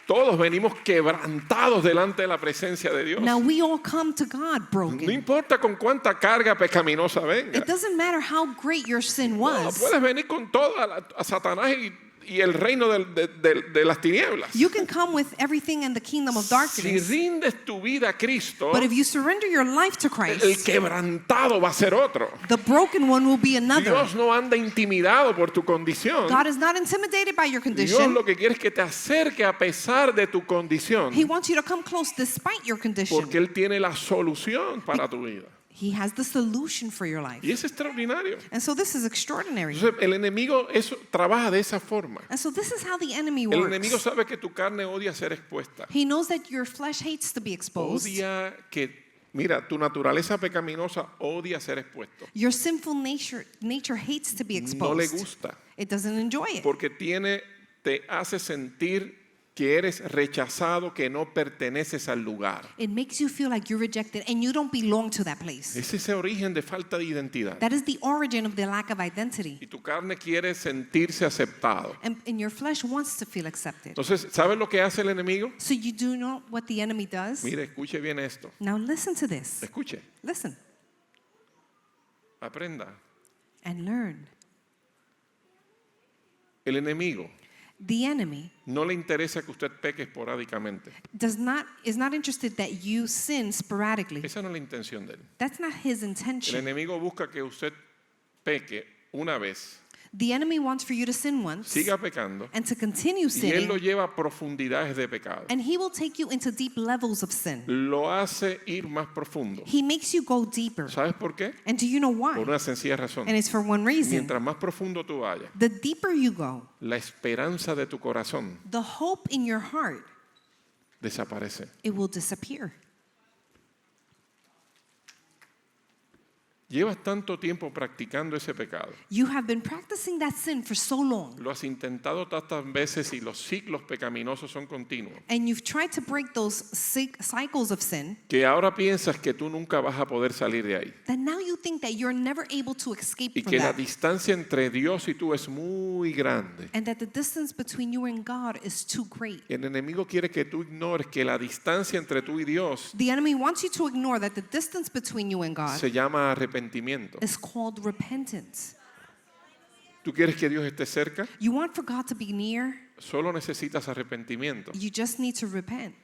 Todos venimos quebrantados delante de la presencia de Dios. Now we all come to God No broken. importa con cuánta carga pecaminosa venga. It doesn't matter how great your sin No, was. puedes venir con todo a Satanás y el reino de las tinieblas. You can come with everything in the kingdom of Si darkness. rindes tu vida a Cristo, But if you surrender your life to el Christ, quebrantado va a ser otro. the broken one will be another. Dios no anda intimidado por tu condición. God is not intimidated by your Dios condition. lo que quiere es que te acerque a pesar de tu condición, He wants you to come close despite your condition. porque Él tiene la solución para tu vida. He has the solution for your life. Y es extraordinario. And so this is extraordinary. Entonces, el enemigo trabaja de esa forma. And so this is how the enemy El enemigo works. sabe que tu carne odia ser expuesta. He knows that your flesh hates to be exposed. Odia mira, tu naturaleza pecaminosa odia ser expuesto. Your sinful nature hates to be No le exposed. gusta, It doesn't enjoy it. porque te hace sentir que eres rechazado, que no perteneces al lugar. It makes you feel like you're rejected and you don't belong to that place. Es ese origen de falta de identidad. That is the origin of the lack of identity. Y tu carne quiere sentirse aceptado. And your flesh wants to feel accepted. Entonces, ¿sabes lo que hace el enemigo? So you do know what the enemy does? Mire, escuche bien esto. Now listen to this. Escuche, Listen aprenda. and learn. El enemigo The enemy no le interesa que usted peque esporádicamente. is not interested that you sin sporadically. Esa no es la intención de él. That's not his El intention. enemigo busca que usted peque una vez, The enemy wants for you to sin once siga pecando, and to continue y él lo sinning, lleva a profundidades de pecado. and he will take you into deep levels of sin. Lo hace ir más profundo. He makes you go deeper. ¿Sabes por qué? And do you know Por why? una sencilla razón. And it's for one reason. Mientras más profundo tú vayas, The deeper you go, la esperanza de tu corazón the hope in your heart, desaparece. it will disappear. Llevas tanto tiempo practicando ese pecado. You have been practicing that sin for so long, Lo has intentado tantas veces y los ciclos pecaminosos son continuos, and you've tried to break those cycles of sin, que ahora piensas que tú nunca vas a poder salir de ahí. that now you think that you're never able to escape Y from que la that. distancia entre Dios y tú es muy grande. And that the distance between you and God is too great. El enemigo quiere que tú ignores que la distancia entre tú y Dios The enemy wants you to ignore that the distance between you and God se llama arrepentimiento. is called repentance. ¿Tú quieres que Dios esté cerca? You want for God to be near, Solo necesitas arrepentimiento. you just need to repent.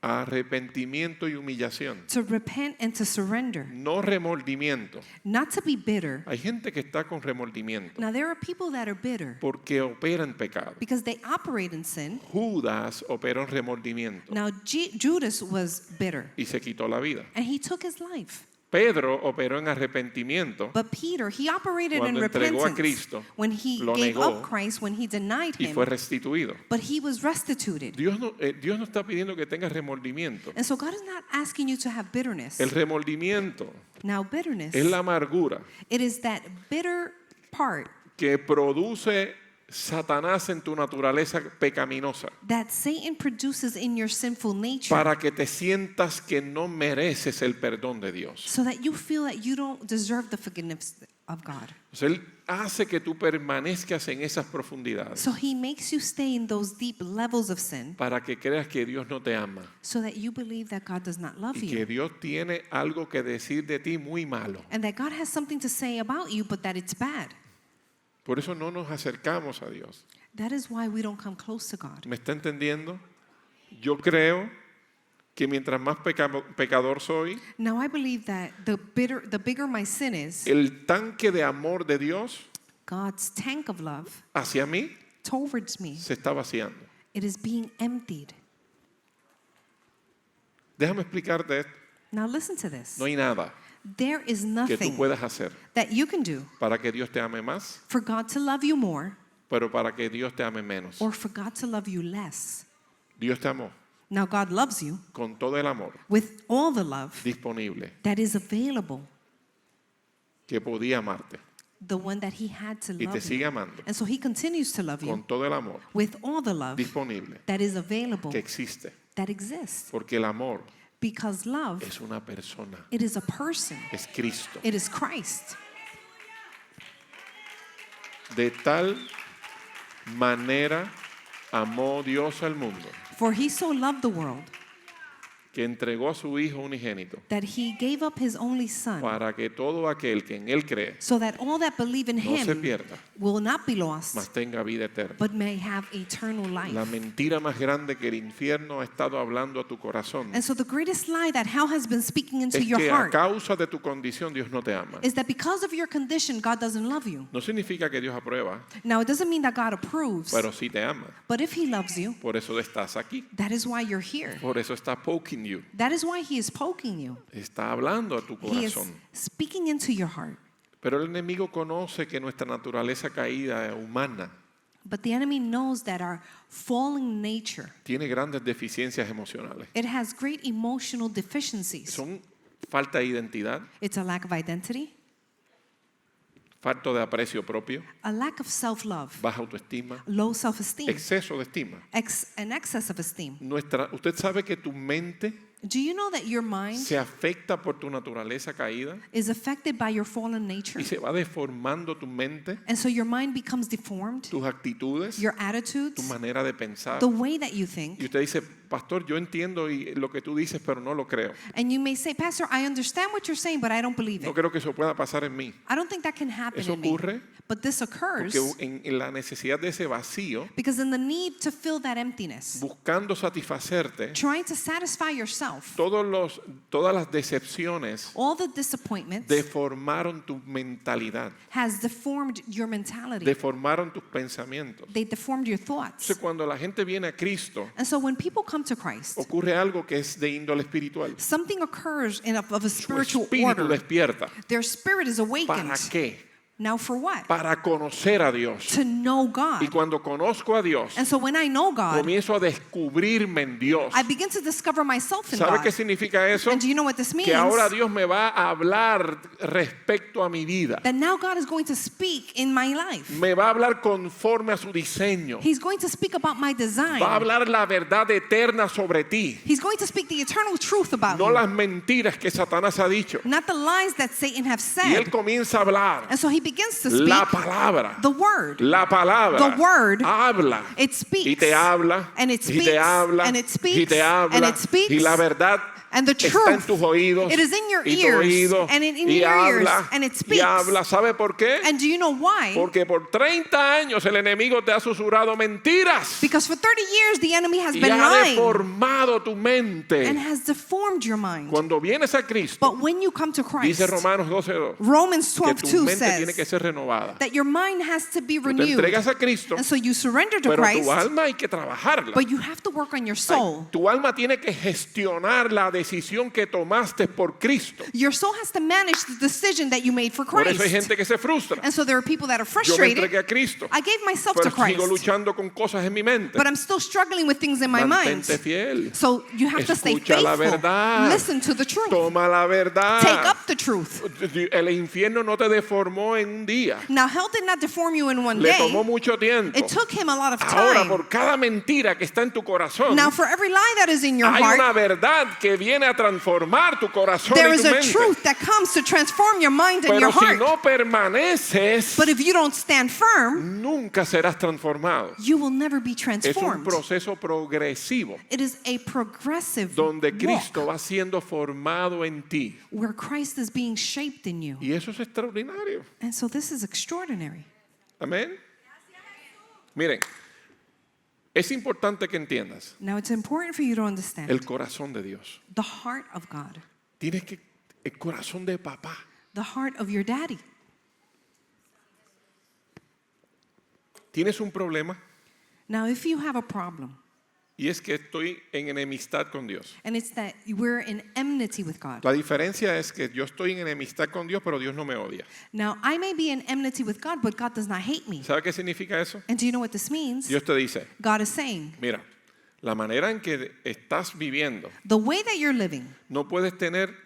Arrepentimiento y humillación. To repent and to surrender, No remordimiento. not to be bitter. Hay gente que está con remordimiento Now there are people that are bitter porque opera en pecado. because they operate in sin. Judas operó en remordimiento Now Judas was bitter y se quitó la vida. and he took his life. Pedro operó en arrepentimiento But Peter, he operated in cuando entregó a repentance Cristo, when he lo gave negó up Christ, when he denied y fue him, restituido. but he was restituted. Dios no está pidiendo que tengas remordimiento. And so God is not asking you to have bitterness. El remordimiento Now bitterness, es la amargura it is that bitter part que produce Satanás en tu naturaleza pecaminosa that Satan produces in your sinful nature para que te sientas que no mereces el perdón de Dios. so that you feel that you don't deserve the forgiveness of God. O sea, Él hace que tú permanezcas en esas profundidades So he makes you stay in those deep levels of sin para que creas que Dios no te ama so that you believe that God does not love y que you Dios tiene algo que decir de ti muy malo. and that God has something to say about you, but that it's bad. Por eso no nos acercamos a Dios. That is why we don't come close to God. ¿Me está entendiendo? Yo creo que mientras más pecador soy, Now I believe that the bigger my sin is, el tanque de amor de Dios God's tank of love hacia mí towards me, se está vaciando. it is being emptied. Déjame explicarte esto. Now listen to this. No hay nada There is que tú nothing puedas hacer that you can do para que Dios te ame más, for God to love you more pero para que Dios te ame menos. or for God to love you less. Dios te amó Now God loves you con todo el amor with all the love disponible that is available, que podía amarte the one that he had to y te love sigue you. amando And so he continues to love con you todo el amor with all the love disponible that is available, que existe. that exists. Porque el amor Because love, es una persona, it is a person. es Cristo. It is Christ. De tal manera amó Dios al mundo For he so loved the world que entregó a su Hijo unigénito that he gave up his only son para que todo aquel que en Él cree so that all that believe in no se him pierda, will not be lost mas tenga vida eterna. but may have eternal life. La mentira más grande que el infierno ha estado hablando a tu corazón And so the greatest lie that hell has been speaking into es your que a heart causa de tu condición Dios no te ama. is that because of your condition, God doesn't love you. No significa que Dios aprueba, Now, it doesn't mean that God approves, pero sí te ama. but if he loves you, Por eso estás aquí. that is why you're here. Por eso está poking you. That is why he is poking you. Está hablando a tu He is corazón. speaking into your heart. Pero el enemigo conoce que nuestra naturaleza caída humana But the enemy knows that our fallen nature, tiene grandes deficiencias emocionales. it has great emotional deficiencies. Son falta de identidad, It's a lack of identity, falta de aprecio propio, a lack of self-love, baja autoestima, low self-esteem, exceso de estima. an excess of esteem. Usted sabe que tu mente Do you know that your mind se afecta por tu naturaleza caída is affected by your fallen nature? y se va deformando tu mente, And so your mind becomes deformed, tus actitudes, your tu attitudes, manera de pensar. the way that you think. Y usted dice, pastor, yo entiendo lo que tú dices, pero no lo creo. And you may say, Pastor, I understand what you're saying, but I don't believe No it. creo que eso pueda pasar en mí. I don't think that can happen Eso in me. ocurre But this occurs porque en la necesidad de ese vacío, because in the need to fill that emptiness, buscando satisfacerte, trying to satisfy yourself, todas las decepciones all the disappointments deformaron tu mentalidad, has deformed your mentality. deformaron tus pensamientos. They deformed your thoughts. Entonces, cuando la gente viene a Cristo, And so when people come to Christ, ocurre algo que es de índole espiritual. something occurs of a Su spiritual espíritu order. despierta. Their spirit is awakened. ¿Para qué? Now for what? Para conocer a Dios. To know Y God. cuando conozco a Dios, And so when I know God, comienzo a descubrirme en Dios. I begin to discover myself in ¿Sabe God. qué significa eso? And do you know what this means? Que ahora Dios me va a hablar respecto a mi vida. That now God is going to speak in my life. Me va a hablar conforme a su diseño. He's going to speak about my design. Va a hablar la verdad eterna sobre ti. He's going to speak the eternal truth about No you. las mentiras que Satanás ha dicho. Not the lies that Satan have Y él said. comienza a hablar. And so he begins to speak La palabra. the word. La palabra. The word. Habla. It speaks. Y te habla. And it Y speaks. te habla. And it speaks. Y te habla. And it speaks. Y la verdad And the está en truth, tus oídos. it is in your y tu ears. oído. And in y your ears. habla. And it Y speaks. habla. ¿Sabe por qué? And do you know why? Porque por 30 años el enemigo te ha susurrado mentiras. Because for 30 years the enemy has Y been ha lying deformado tu mente. and has deformed your mind. Cuando vienes a Cristo, But when you come to Christ, dice Romanos 12:2, Romans que tu 12:2 mente tiene que says ser renovada. that your mind has to be Tú te renewed. entregas a Cristo, And so you surrender to pero Christ, tu alma hay que trabajarla. but you have to work on your Ay, soul. tu alma tiene que gestionar la decisión que tomaste por Cristo. Your soul has to manage the decision that you made for Por eso hay Christ. gente que se frustra. And so there are people that are Yo me entregué frustrated. a Cristo, I gave myself to pero sigo Christ, luchando con cosas en mi mente. but I'm still struggling with things in my mind. Mantente fiel. So you have to stay Escucha la faithful. verdad. Listen to the truth. Toma la verdad. Take up the truth. El infierno no te deformó en un día. Now, hell did not deform you in one Le day. tomó mucho tiempo. It took him a lot of Ahora, time. por cada mentira que está en tu corazón, Now, for every lie that is in your hay una heart, verdad que viene a transformar tu corazón there y is tu a mente. truth that comes to transform your mind and Pero your si heart. no permaneces, But if you don't stand firm, nunca serás transformado. you will never be Es un transformed. proceso progresivo It is a progressive donde walk Cristo va siendo formado en ti. where Christ is being shaped in you. Y eso es extraordinario. And so this is extraordinary. Amén. Miren, Es importante que entiendas Now it's important for you to understand el corazón de Dios. the heart of God, El corazón de papá. the heart of your daddy. Tienes un problema Now, if you have a problem, y es que estoy en enemistad con Dios. and it's that we're in enmity with God. La diferencia es que yo estoy en enemistad con Dios, pero Dios no me odia. Now, I may be in enmity with God, but God does not hate me. ¿Sabe qué significa eso? And do you know what this means? Dios te dice, God is saying, mira, la manera en que estás viviendo, the way that you're living, no puedes tener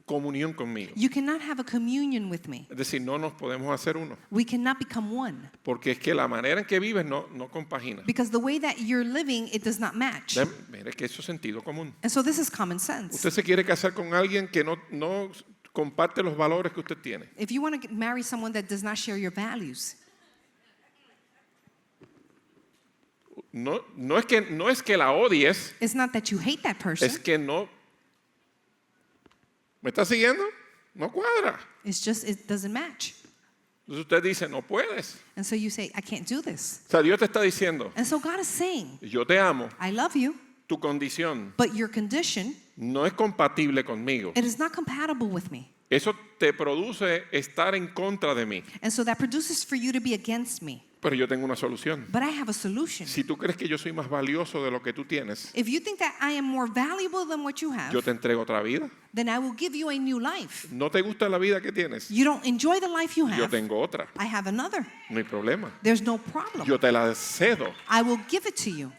comunión conmigo. you cannot have a communion with me. Es decir, no nos podemos hacer uno. We cannot become one. Porque es que la manera en que vives no compagina. Because the way that you're living, it does not match. Mire que eso es sentido común. And so this is common sense. Usted se quiere casar con alguien que no comparte los valores que usted tiene. If you want to marry someone that does not share your values, No es que la odies, it's not that you hate that person. es que no. ¿Me está siguiendo? No cuadra. It's just, it doesn't match. Entonces usted dice, no puedes. And so you say, I can't do this. O sea, Dios te está diciendo, And so God is saying, yo te amo, I love you, tu condición but your condition, no es compatible conmigo. it is not compatible with me. Eso te produce estar en contra de mí. And so that produces for you to be against me. Pero yo tengo una solución. But I have a solution. Si tú crees que yo soy más valioso de lo que tú tienes, If you think that I am more valuable than what you have, yo te entrego otra vida. then I will give you a new life. ¿No te gusta la vida que tienes? You don't enjoy the life you Yo have. tengo otra. I have another. No hay problema. There's no problem. Yo te la cedo. I will give it to you.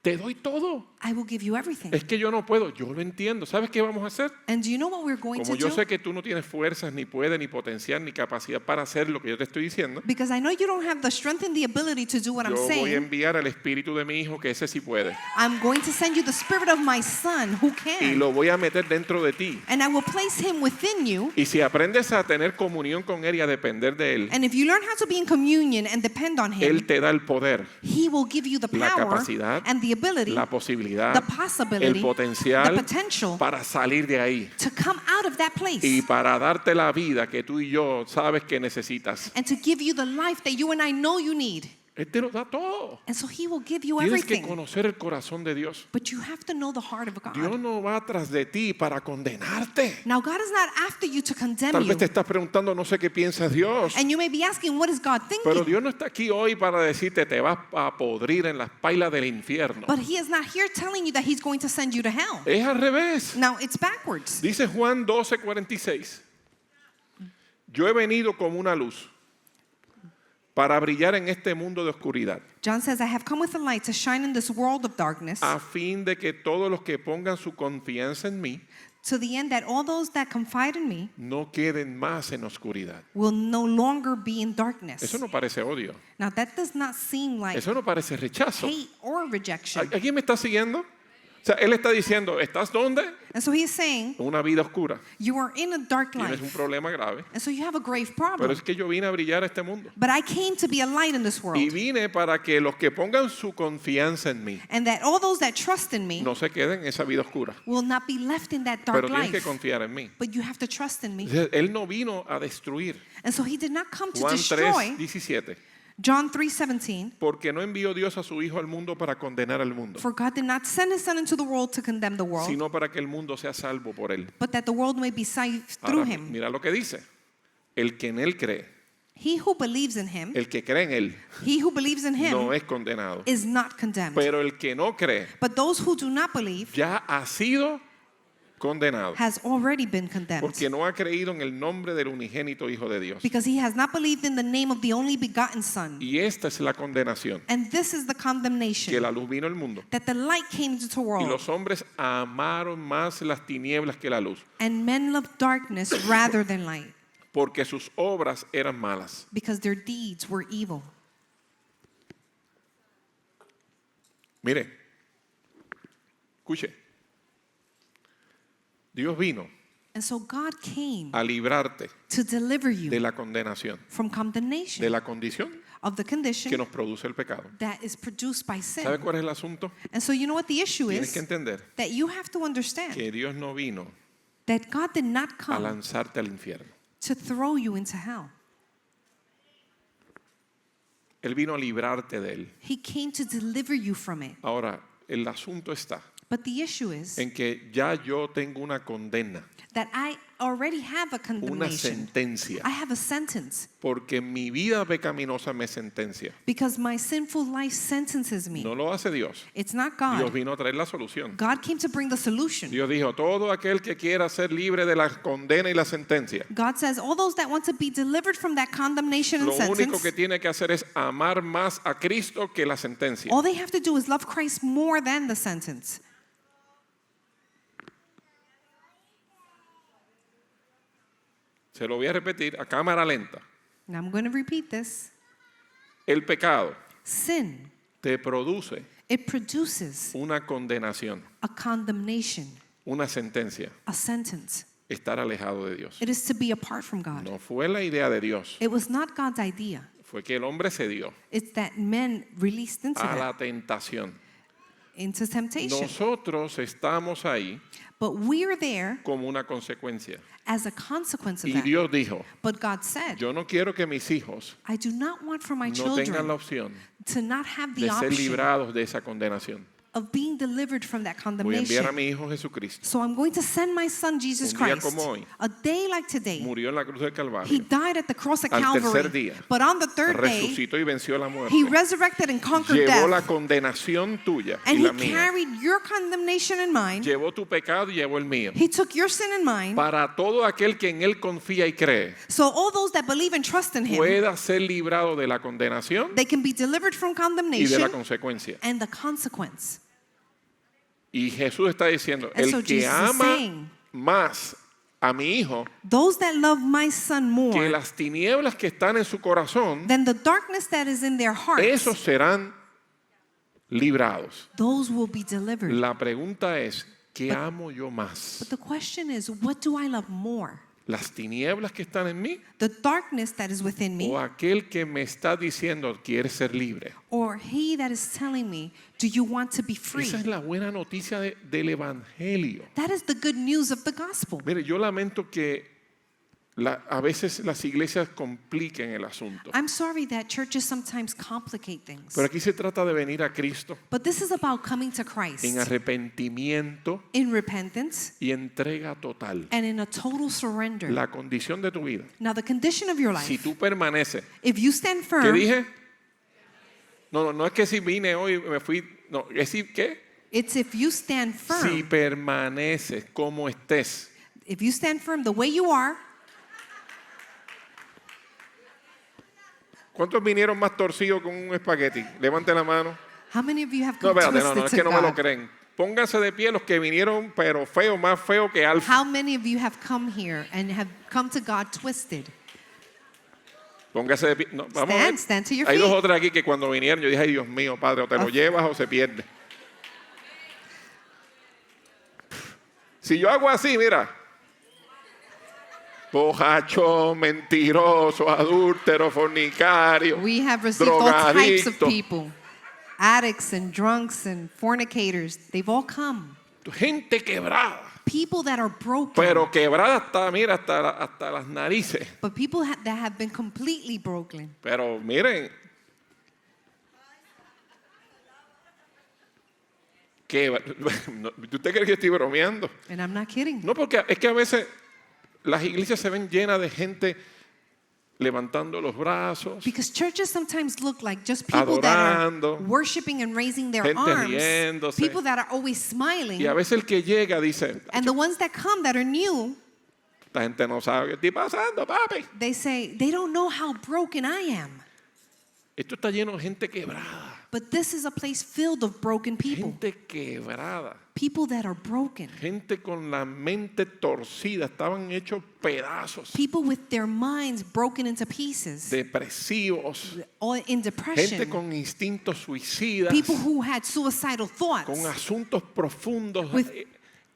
Te doy todo. I will give you everything. Es que yo no puedo. Yo lo entiendo. ¿Sabes qué vamos a hacer? And do you know what we're going Como to yo do? sé que tú no tienes fuerzas, ni puedes, ni potencial, ni capacidad para hacer lo que yo te estoy diciendo, Because I know you don't have the strength and the ability to do what I'm yo voy a saying. enviar al espíritu de mi hijo, que ese sí puede. I'm going to send you the spirit of my son who Y can. lo voy a meter dentro de ti. And I will place him within you. Y si aprendes a tener comunión con él y a depender de él, And if you learn how to be in communion and depend on him, él te da el poder, he will give you the la power capacidad, and the ability, la posibilidad, the possibility, el the potencial potential para salir de ahí to come out of that place y para darte la vida que tú y yo sabes que necesitas. and to give you the life that you and I know you need. Él te lo da todo. And so he will give you Tienes que everything. conocer el corazón de Dios. But you have to know the heart of Dios God. no va tras de ti para condenarte. Now, God is not after you to condemn Tal you. vez te estás preguntando, no sé qué piensa Dios. And you may be asking, what is God Pero thinking? Dios no está aquí hoy para decirte, te vas a podrir en las pailas del infierno. But he is not here telling you that he's going to send you to hell. Es al revés. Now, it's backwards. Dice Juan 12:46. Yo he venido como una luz para brillar en este mundo de oscuridad, John says, I have come with a light to shine in this world of darkness, a fin de que todos los que pongan su confianza en mí to the end that all those that confide in me no queden más en oscuridad. will no longer be in darkness. Eso no parece odio. Now, that does not seem like Eso no parece rechazo. hate or rejection. ¿Alguien me está siguiendo? O sea, él está diciendo, ¿estás dónde? And so he's saying, En una vida oscura. you are in a dark Tienes un life. problema grave. And so you have a grave Pero problem. es que yo vine a brillar a este mundo. But I came to be a light in this Y world. vine para que los que pongan su confianza en mí And that all those that trust in me no se queden en esa vida oscura. will not be left in that dark Pero tienes que life. confiar en mí. But you have to trust in me. Entonces, él no vino a destruir. And so he did not come to Juan destroy. 3:17. John 3:17. Porque no envió Dios a su Hijo al mundo para condenar al mundo, For God did not send his son into the world to condemn the world, sino para que el mundo sea salvo por él. but that the world may be saved through Ahora, him. mira lo que dice. El que en él cree, He who believes in him, el que cree en él, he who believes in him no es condenado. is not condemned. Pero el que no cree But those who do not believe ya ha sido condenado, has already been condemned. porque no ha creído en el nombre del unigénito Hijo de Dios. Because he has not believed in the name of the only begotten Son. Y esta es la condenación, And this is the que condemnation, la luz vino al mundo. that the light came into the Y world, los hombres amaron más las tinieblas que la luz, and men loved darkness rather than light, porque sus obras eran malas. because their deeds were evil. Mire, escuche. Dios vino And so God came a librarte to deliver de you la condenación, from de condemnation la condición of the que condition nos produce el pecado. that is produced by ¿Sabe sin. cuál es el asunto? And so you know what the issue Tienes que is? entender That you have to understand que Dios no vino that God did not a come lanzarte al infierno. to throw you into hell. Él vino a librarte de él. He came to deliver you from it. Ahora, el asunto está But the issue is en que ya yo tengo una condena, that I already have a una condemnation. sentencia, I have a sentence porque mi vida pecaminosa me sentencia. because my sinful life sentences me. No lo hace Dios. It's not Dios God. vino a traer la solución. God came to bring the solution. Dios dijo, todo aquel que quiera ser libre de la condena y la sentencia, God says all those that want to be delivered from that condemnation and lo único sentence, que tiene que hacer es amar más a Cristo que la sentencia. all they have to do is love Christ more than the sentence. Se lo voy a repetir a cámara lenta. Now I'm going to repeat this. El pecado Sin, te produce it produces una condenación, a condemnation, una sentencia, a sentence. estar alejado de Dios. It is to be apart from God. No fue la idea de Dios, It was not God's idea. fue que el hombre se dio It's that men released into a that, la tentación. into temptation. Nosotros estamos ahí But we're there como una consecuencia. as a consequence of Y that. Dios dijo, But God said, yo no quiero que mis hijos I do not want for my no tengan children la opción to not have the de ser option librados de esa condenación. of being delivered from that Voy a enviar a condemnation. mi hijo Jesucristo. So I'm going to send my son Jesus Un día Christ. como hoy, A day like today, Murió en la cruz del he Calvario. died at the cross of Al tercer Calvary. día, But on the third day, Resucitó y venció la muerte. he resurrected and conquered Llevó la death. condenación tuya y And la he mía. carried your condemnation and mine. Llevó tu pecado y llevó el mío. He took your sin and mine. Para todo aquel que en él confía y cree, So all those that believe and trust in him, pueda ser librado de la condenación they can be delivered from y de la condemnation consecuencia. and the consequence. Y Jesús está diciendo, And el so que Jesus is ama saying, más a mi hijo those that love my son que more las tinieblas que están en su corazón, than the darkness that is in their hearts, esos serán librados. those will be delivered. La pregunta es, ¿qué amo yo más? But the question is, what do I love more? ¿Las tinieblas que están en mí The darkness that is within me, o aquel que me está diciendo quiere ser libre? or he that is telling me, do you want to be free? Esa es la buena noticia del Evangelio. That is the good news of the gospel. Mire, yo lamento que a veces las iglesias compliquen el asunto. I'm sorry that churches sometimes complicate things. Pero aquí se trata de venir a Cristo But this is about coming to Christ en arrepentimiento in repentance y entrega total. and in a total surrender. La condición de tu vida. Now, the condition of your Si life, tú permaneces, if you stand ¿qué firm, dije? No es que si vine hoy me fui, no, es si ¿qué? it's if you stand Si firm. permaneces como estés. If you stand firm the way you are, ¿Cuántos vinieron más torcidos con un espagueti? Levante la mano. how many of you have No, come espérate, twisted es to que no me lo God? creen. Pónganse de pie los que vinieron, pero feo, más feo que Alfa. How many of you have come here and have come to God twisted? Póngase de pie. No, vamos a ver. Stand to your Hay dos feet. o tres aquí que cuando vinieron yo dije, ay Dios mío, Padre, o te lo llevas o se pierde. Si yo hago así, mira. Bojacho, mentiroso, adúltero, fornicario, We have received all types of drogadicto. people, addicts and drunks and fornicators. They've all come. Gente quebrada. People that are broken, Pero quebrada hasta, mira, hasta las narices. but people that have been completely broken. Pero miren, ¿usted cree que estoy bromeando? And I'm not kidding. No, porque es que a veces las iglesias se ven llenas de gente levantando los brazos, Because churches sometimes look like just people that adorando, are worshiping and raising their gente arms, riéndose. people that are always smiling, y a veces el que llega dice, and the ones that come that are new, la gente no sabe qué está pasando, papi. they say they don't know how broken I am. Esto está lleno de gente quebrada, But this is a place filled of broken people, gente quebrada, people that are broken, gente con la mente torcida, estaban hechos pedazos, people with their minds broken into pieces, depresivos, or in gente depression, con instintos suicidas, people who had suicidal thoughts, con asuntos profundos, With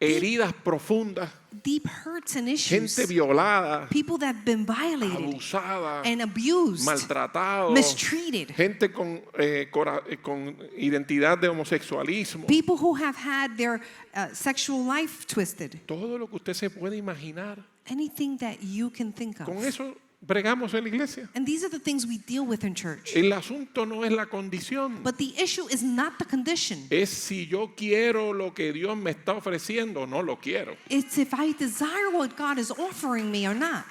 heridas profundas, deep hurts and issues, gente violada, people that have been violated abusada, and abused, maltratada, mistreated, gente con identidad de homosexualismo. people who have had their sexual life twisted. Todo lo que usted se puede imaginar. Anything that you can think Con of. eso bregamos en la iglesia. And these are the things we deal with in church. El asunto no es la condición. But the issue is not the condition. Es si yo quiero lo que Dios me está ofreciendo o no lo quiero. It's if I desire what God is offering me or not.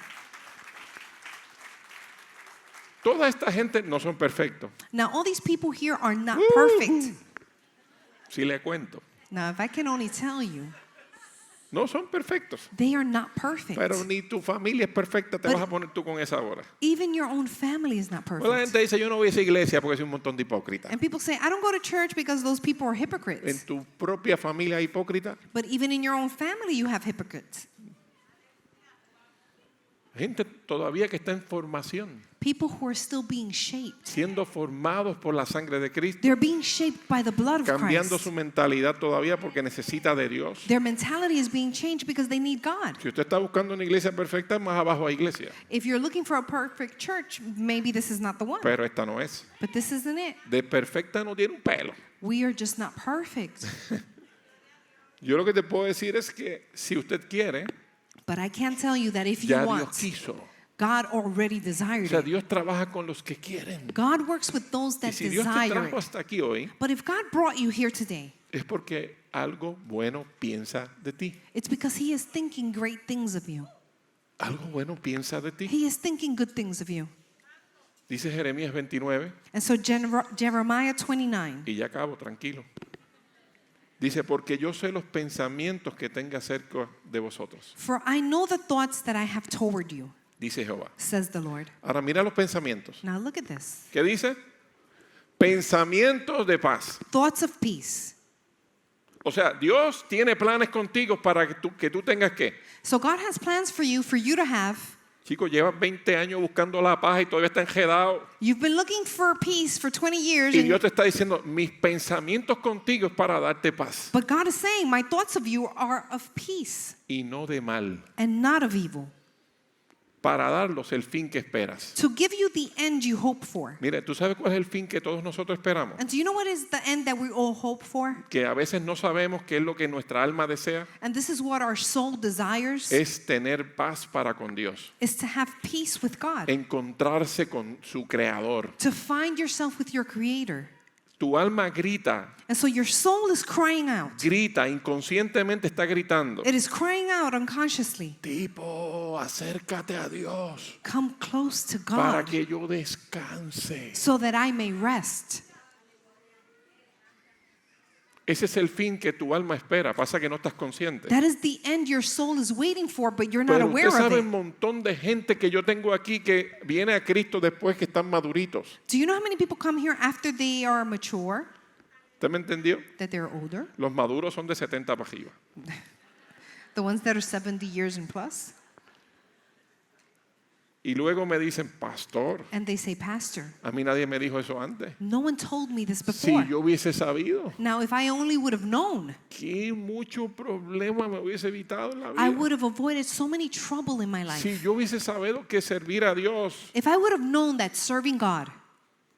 Toda esta gente no son perfectos. Now, all these people here are not perfect. Si le cuento. Now, if I can only tell you, No son perfectos. they are not perfect. Pero ni tu familia es perfecta, te But- vas a poner tú con esa hora. Even your own family is not Pues la perfect. gente dice, yo no voy a esa iglesia porque soy un montón de hipócritas. And people say, I don't go to church because those people are En hypocrites. tu propia familia hay hipócritas. But even in your own family, you have hypocrites. Gente todavía que está en formación, People who are still being shaped. siendo formados por la sangre de Cristo, They're being shaped by the blood of cambiando Christ. su mentalidad todavía porque necesita de Dios. Their mentality is being changed because they need God. Si usted está buscando una iglesia perfecta, más abajo hay iglesia. If you're looking for a perfect church, maybe this is not the one. Pero esta no es. But this isn't it. De perfecta no tiene un pelo. We are just not perfect. Yo lo que te puedo decir es que si usted quiere, But I can tell you that if you ya Dios want, quiso. God already O desired sea, it. Dios trabaja con los que quieren. God works with those Y that si Dios te desire trajo it. hasta aquí hoy, But if God brought you here today, es porque algo bueno piensa de ti. it's because He is thinking great things of you. Algo bueno piensa de ti. He is thinking good things of you. Dice Jeremías 29, And so Jeremiah 29, y ya acabo, tranquilo. Dice, porque yo sé los pensamientos que tenga acerca de vosotros, for I know the thoughts that I have toward you, dice Jehová. says the Lord. Ahora mira los pensamientos. Now look at this. ¿Qué dice? Pensamientos de paz. Thoughts of peace. O sea, Dios tiene planes contigo para que tú tengas que. So God has plans for you to have. Chicos, llevas 20 años buscando la paz y todavía está enredado. You've been looking for peace for 20 years. Y Dios te está diciendo, mis pensamientos contigo es para darte paz But God is saying, my thoughts of you are of peace y no de mal, and not of evil, para darlos el fin que esperas. to give you the end you hope for. Mire, ¿tú sabes cuál es el fin que todos nosotros esperamos? And do you know what is the end that we all hope for? Que a veces no sabemos qué es lo que nuestra alma desea. And this is what our soul desires, Es tener paz para con Dios, is to have peace with God, encontrarse con su creador. to find yourself with your Creator. Tu alma grita, And so your soul is crying out. inconscientemente está gritando. It is crying out unconsciously. Tipo, acércate a Dios Come close to para God que yo descanse. so that I may rest. Ese es el fin que tu alma espera. Pasa que no estás consciente. That is the end your soul is waiting for, but you're not Pero aware usted of sabe un it. montón de gente que yo tengo aquí que viene a Cristo después que están maduritos. Do you know how many people come here after they are mature, ¿Usted me entendió? that they're older? Los maduros son de 70 para arriba. The ones that are 70 years and plus? Y luego me dicen, pastor, And they say, Pastor, a mí nadie me dijo eso antes. no one told me this Si before. yo hubiese sabido, Now, if I only would have known, qué mucho problema me hubiese evitado en la I vida. would have avoided so many trouble in my life. Si yo hubiese sabido que servir a Dios If I would have known that serving God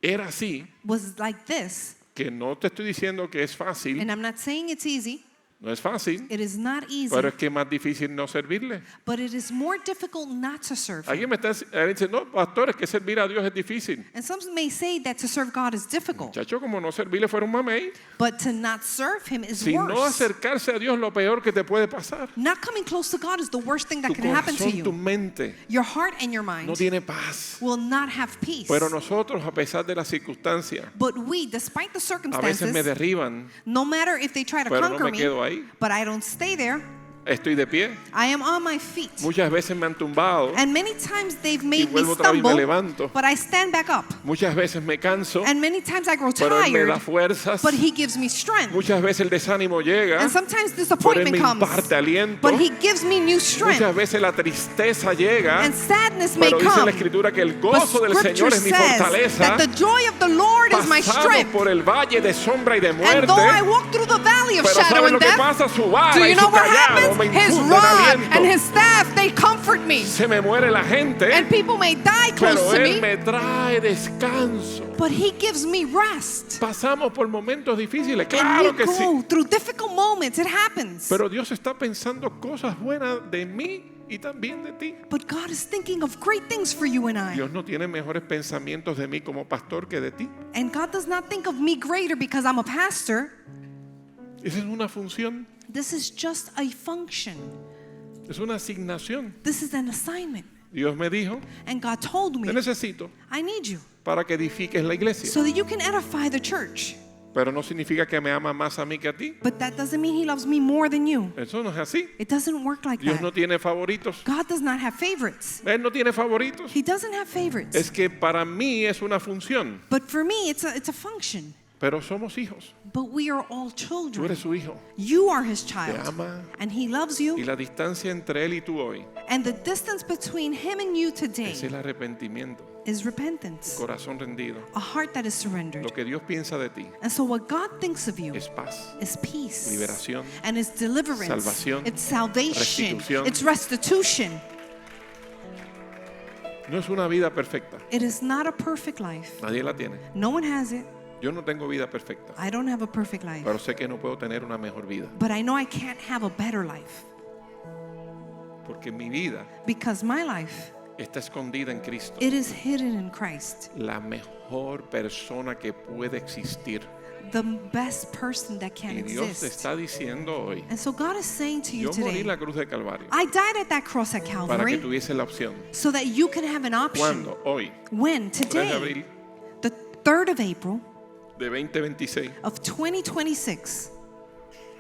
era así, was like this, que no te estoy diciendo que es fácil, and I'm not saying it's easy, no es fácil, it is not easy, pero es que es más difícil no servirle. but it is more difficult not to serve Alguien Him. me está diciendo, no, pastor, es que servir a Dios es difícil. And some may say that to serve God is difficult, Chacho, como no servirle fuera un mamey. but to not serve Him is Si no worse. acercarse a Dios, lo peor que te puede pasar. Not coming close to God is the worst thing that Tu can happen to corazón, tu you. mente Your heart and your no mind tiene paz. will not have peace. Pero nosotros, a pesar de las circunstancias, But we, despite the a veces me circumstances, derriban, no matter if they try to pero no conquer me me, quedo ahí. but I don't stay there. Estoy de pie. I am on my feet. Muchas veces me han tumbado. And many times they've Y made me vuelvo otra vez y me stumble, levanto. but I stand back up. Muchas veces me canso, And many times I grow pero Él me da tired, fuerzas. but He gives me strength. Muchas veces el desánimo llega, And sometimes pero Él disappointment me comes, imparte aliento. but He gives me new strength. Muchas veces la tristeza llega, And sadness may pero dice come, la Escritura que el but gozo del Señor Scripture es mi says fortaleza. that the joy of the Lord is my Pasado strength. por el valle de sombra y de And muerte, though I walk through the valley of pero shadow ¿sabes and lo que death, pasa? Su vara do y you su know what callado me happens? His infunden rod aliento. and His staff, they comfort me. Se me muere la gente, And people may die close pero to Él me, me trae descanso. but He gives me rest. Pasamos por momentos difíciles, And claro we que go sí. through difficult moments. It happens. Pero Dios está pensando cosas buenas de mí y también de ti. But God is thinking of great things for you and I. Dios no tiene mejores pensamientos de mí como pastor que de ti. And God does not think of me greater because I'm a pastor. Esa es una función, This is just a function. es una asignación. This is an assignment. Dios me dijo, And God told te me, necesito I need you para que edifiques la iglesia. so that you can edify the church. Pero no significa que me ama más a mí que a ti. But that doesn't mean He loves me more than you. Eso no es así. It doesn't work like Dios no that. tiene favoritos. God does not have favorites. Él no tiene favoritos. He doesn't have favorites. Es que para mí es una función. But for me, it's a function. Pero somos hijos. But we are all Tú children. eres su hijo. You are His Te child. ama. And He loves Y you. la distancia entre Él y tú hoy And the distance between Him and you today es el arrepentimiento. is repentance. Corazón rendido. A heart that is surrendered. Lo que Dios piensa de ti And so what God thinks of you es paz, is peace. liberación, And it's deliverance. salvación, It's salvation. restitución. It's restitution. No es una vida perfecta. It is not a perfect life. Nadie la tiene. No one has it. Yo no tengo vida perfecta, I don't have a perfect life. pero sé que no puedo tener una mejor vida. But I know I can't have a better life. Porque mi vida Because my life, está escondida en Cristo. it is hidden in Christ. La mejor persona que puede existir. The best person that can Y Dios te exist. está diciendo hoy, And so God is saying to you yo morí today, en la cruz de Calvario I died at that cross at para que Calvary tuviese la opción. so that you can have an option. ¿Cuándo? Hoy, When? 3 de Today, abril the 3rd of April de 2026, of 2026,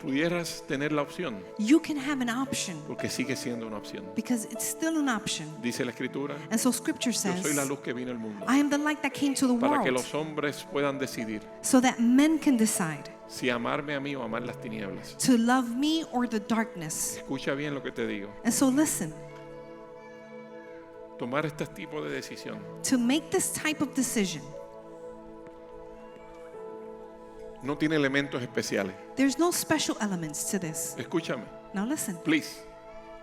pudieras tener la opción, you can have an option porque sigue siendo una opción. because it's still an option. Dice la Escritura, And so scripture yo soy la says, luz que vino al mundo, I am the light that came to the para que world los hombres puedan decidir so that men can decide si amarme a mí o amar las tinieblas. to love me or the darkness. Escucha bien lo que te digo. And so listen, Tomar este tipo de decisión to make this type of decision, no tiene elementos especiales. there's no special elements to this. Escúchame, Now listen, please,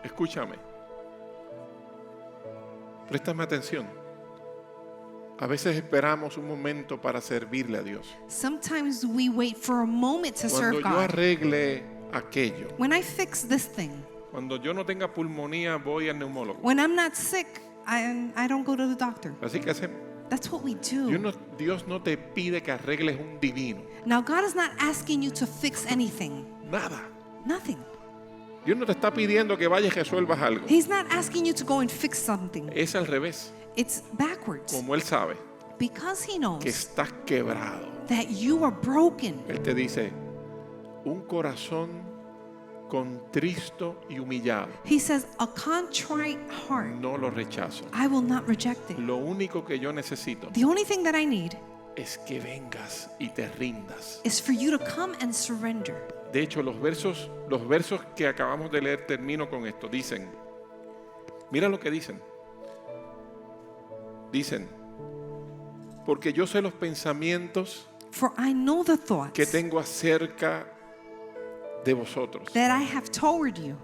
escúchame. Préstame atención. A veces esperamos un momento para servirle a Dios. sometimes we wait for a moment to Cuando serve yo God. arregle aquello, When I fix this thing, cuando yo no tenga pulmonía, voy al neumólogo. when I'm not sick, I don't go to the doctor. Así que hacemos. That's what we do. Dios no te pide que arregles un divino. Now, God is not asking you to fix anything. Nada. Nothing. Dios no te está pidiendo que vayas y resuelvas algo. He's not asking you to go and fix something. Es al revés. It's backwards. Como Él sabe Because He knows que estás quebrado. that you are broken. Él te dice, un corazón contristo y humillado, He says, a contrite heart, no lo rechazo. I will not reject it. Lo único que yo necesito The only thing that I need es que vengas y te rindas. is for you to come and surrender. De hecho, los versos que acabamos de leer, termino con esto. Dicen, mira lo que dicen. Dicen, porque yo sé los pensamientos For I know the thoughts que tengo acerca de vosotros, that I have toward you,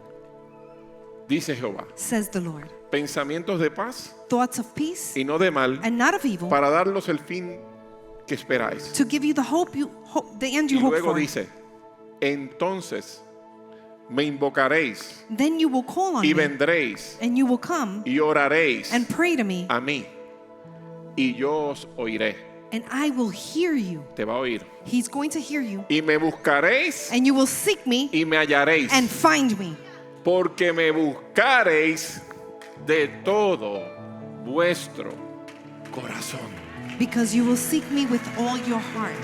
dice Jehová. says the Lord. Pensamientos de paz Thoughts of peace y no de mal, and not of evil, para darlos el fin que esperáis. to give you the the end you Y hope luego for. dice, entonces me invocaréis Then you will call on y me, vendréis and you will come y oraréis and pray to me, a mí y yo os oiré. and I will hear you. Te va a oír. He's going to hear you, Y me buscaréis and you will seek me y me hallaréis, and find me, porque me buscaréis de todo vuestro corazón. because you will seek me with all your heart.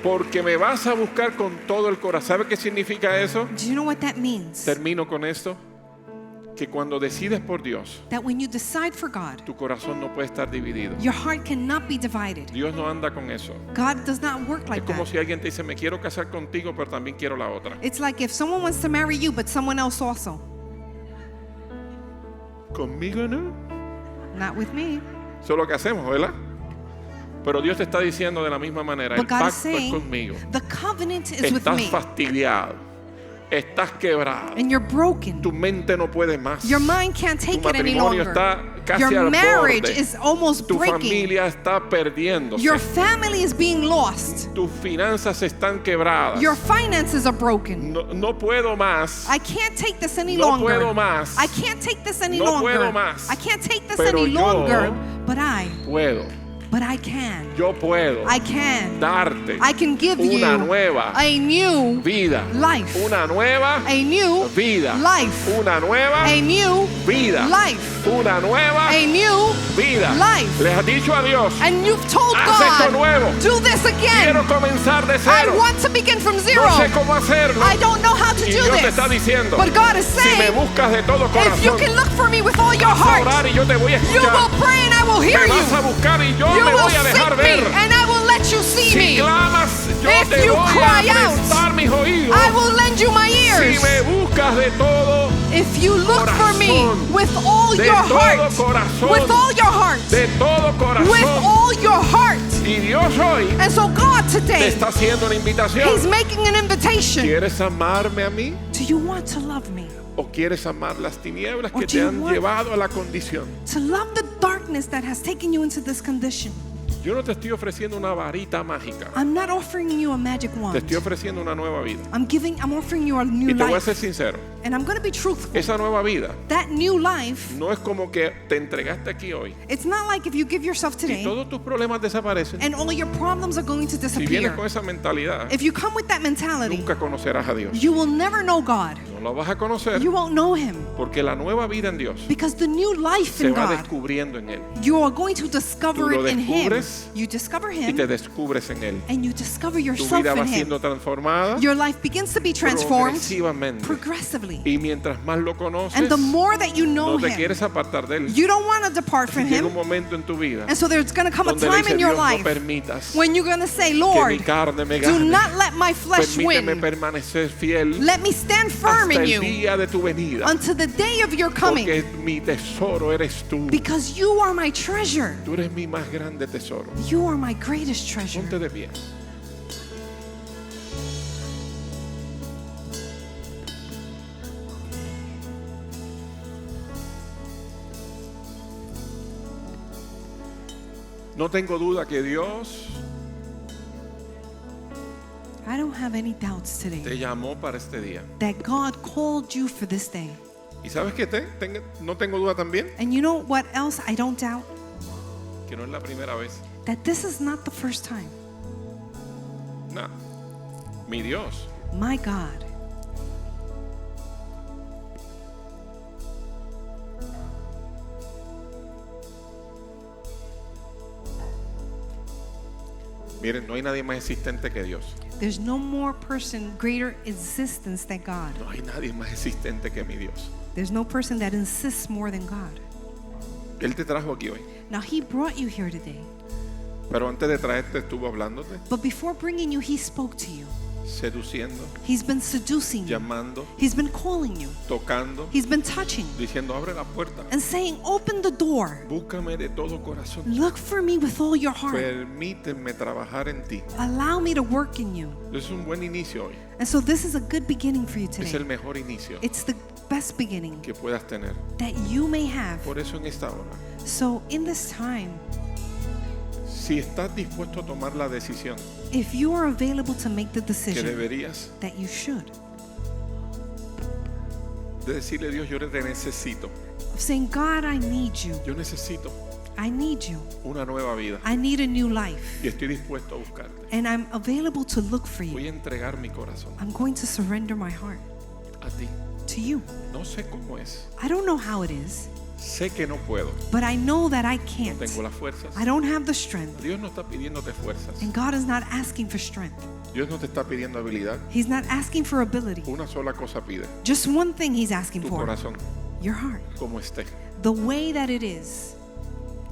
Porque me vas a buscar con todo el corazón. ¿Sabe qué significa eso? Do you know what that means? Termino con esto. Que cuando decides por Dios, That when you decide for God, tu corazón no puede estar dividido. your heart cannot be divided. Dios no anda con eso. God does not work Es like como that. si alguien te dice, me quiero casar contigo, pero también quiero la otra. It's like if someone wants to marry you, but someone else also. Conmigo no. Not with me. Eso es lo que hacemos, ¿verdad? Pero Dios te está diciendo de la misma manera, el But God is pacto es saying, conmigo. the covenant is with Estás me. fastidiado. Estás quebrado. And you're broken. Tu mente no puede más. Your mind can't Tu take it any matrimonio longer. está casi Your al marriage borde. is almost Tu breaking. familia está perdiéndose. Your family is being lost. Tus finanzas están quebradas. Your finances are broken. No puedo más. I can't take this any No longer. puedo más. I can't take this any No longer. puedo más. I can't take this Pero any yo longer. But I Puedo. can. Yo puedo I can. darte I can give you una nueva a new vida. life. Una nueva A new vida. life. Una nueva A new vida. life. Una nueva A new vida. life. Les has dicho a Dios, And you've told haz esto God, nuevo. do this Quiero again. comenzar de I cero. want to begin from zero. No sé cómo hacerlo. I don't know how to Y do Dios te this. está diciendo, But God is si me saying, buscas de todo if you corazón, can look for me with all your vas a heart, orar y yo te voy a you escuchar. will pray and I will hear Me you. vas a buscar y yo You me will voy a dejar seek me ver. and I will let you see Si me. clamas, yo If te you voy a cry out, prestar mis oídos. I will lend you my Si ears. me buscas de todo, If you look for me corazón, with all de your todo heart, corazón, with all your heart, de todo with corazón. all your heart. Y Dios hoy And so God te today, está haciendo una He's invitación. making an invitation. ¿Quieres amarme a mí? Do you want to love me? ¿O quieres amar las tinieblas Or que do te you han want- llevado a la condición? To love the darkness that has taken you into this condition. Yo no te estoy ofreciendo una varita mágica. I'm not offering you a magic Te wand. estoy ofreciendo una nueva vida. I'm offering you a new Y te voy a ser life. sincero. And I'm going to be truthful. Esa nueva vida That new life, no es como que te entregaste aquí hoy it's not like if you give yourself y today todos tus problemas desaparecen. and all your problems are going to Si vienes disappear. con esa mentalidad, If you come with that mentality, nunca conocerás a Dios. you will never know God. No lo vas a conocer You won't know Him. porque la nueva vida en Dios Because the new life se in va God, descubriendo en Él. you are going to discover Tú lo it in Him. descubres You discover Y te Him descubres en Él. and you discover Tu yourself vida va in Him. siendo transformada Your life begins to be transformed progresivamente. progressively. Y mientras más lo conoces, And the more that you know no te Him, quieres apartar de Él. you don't want to depart from Llega un Him. momento en tu vida And so there's going to come a donde le time dice, in your Dios, no life permitas when you're going to say, que mi Lord, carne me do gane. not let my flesh Permíteme win. permanecer fiel Let me stand firm hasta in el you día de tu venida. until the day of your coming. Porque mi tesoro eres tú. Because you are my treasure. Tú eres mi más grande tesoro. You are my greatest treasure. Ponte de pie. No tengo duda que Dios I don't have any doubts te today llamó para este día. that God called you for this day. ¿Y sabes qué? No tengo duda también And you know what else I don't doubt? que no es la primera vez. That this is not the first time. No. Mi Dios My God, Miren, no hay nadie más existente que Dios. there's no more person greater existence than God. No hay nadie más existente que mi Dios. There's no person that insists more than God. Él te trajo aquí hoy. Now He brought you here today. Pero antes de traerte estuvo hablándote, But before bringing you, He spoke to you. seduciendo, He's been seducing you. llamando, He's been calling you. tocando, He's been touching diciendo, abre la puerta. and saying, open the door. Búscame de todo corazón. Look for me with all your heart. Permíteme trabajar en ti. Allow me to work in you. Es un buen inicio hoy. And so this is a good beginning for you Es today. el mejor inicio It's the best beginning que puedas tener. that you may have. Por eso en esta hora, So in this time, si estás dispuesto a tomar la decisión if you are available to make the que decision deberías that you should, de decirle a Dios, yo te necesito. of saying, God, I need you. Yo necesito I need you. una nueva vida I need a new life. y estoy dispuesto a buscarte. And I'm available to look for Voy you. a entregar mi corazón I'm going to surrender my heart a ti. to you. No sé cómo es. I don't know how it is, Sé que no puedo. but I know that I No can't. tengo las fuerzas. I don't have the strength. Dios no está pidiéndote fuerzas. And God is not asking for strength. Dios no te está pidiendo habilidad. He's not asking for ability. Una sola cosa pide. Just one thing He's asking Tu for, corazón, your heart, como esté. the way that it is.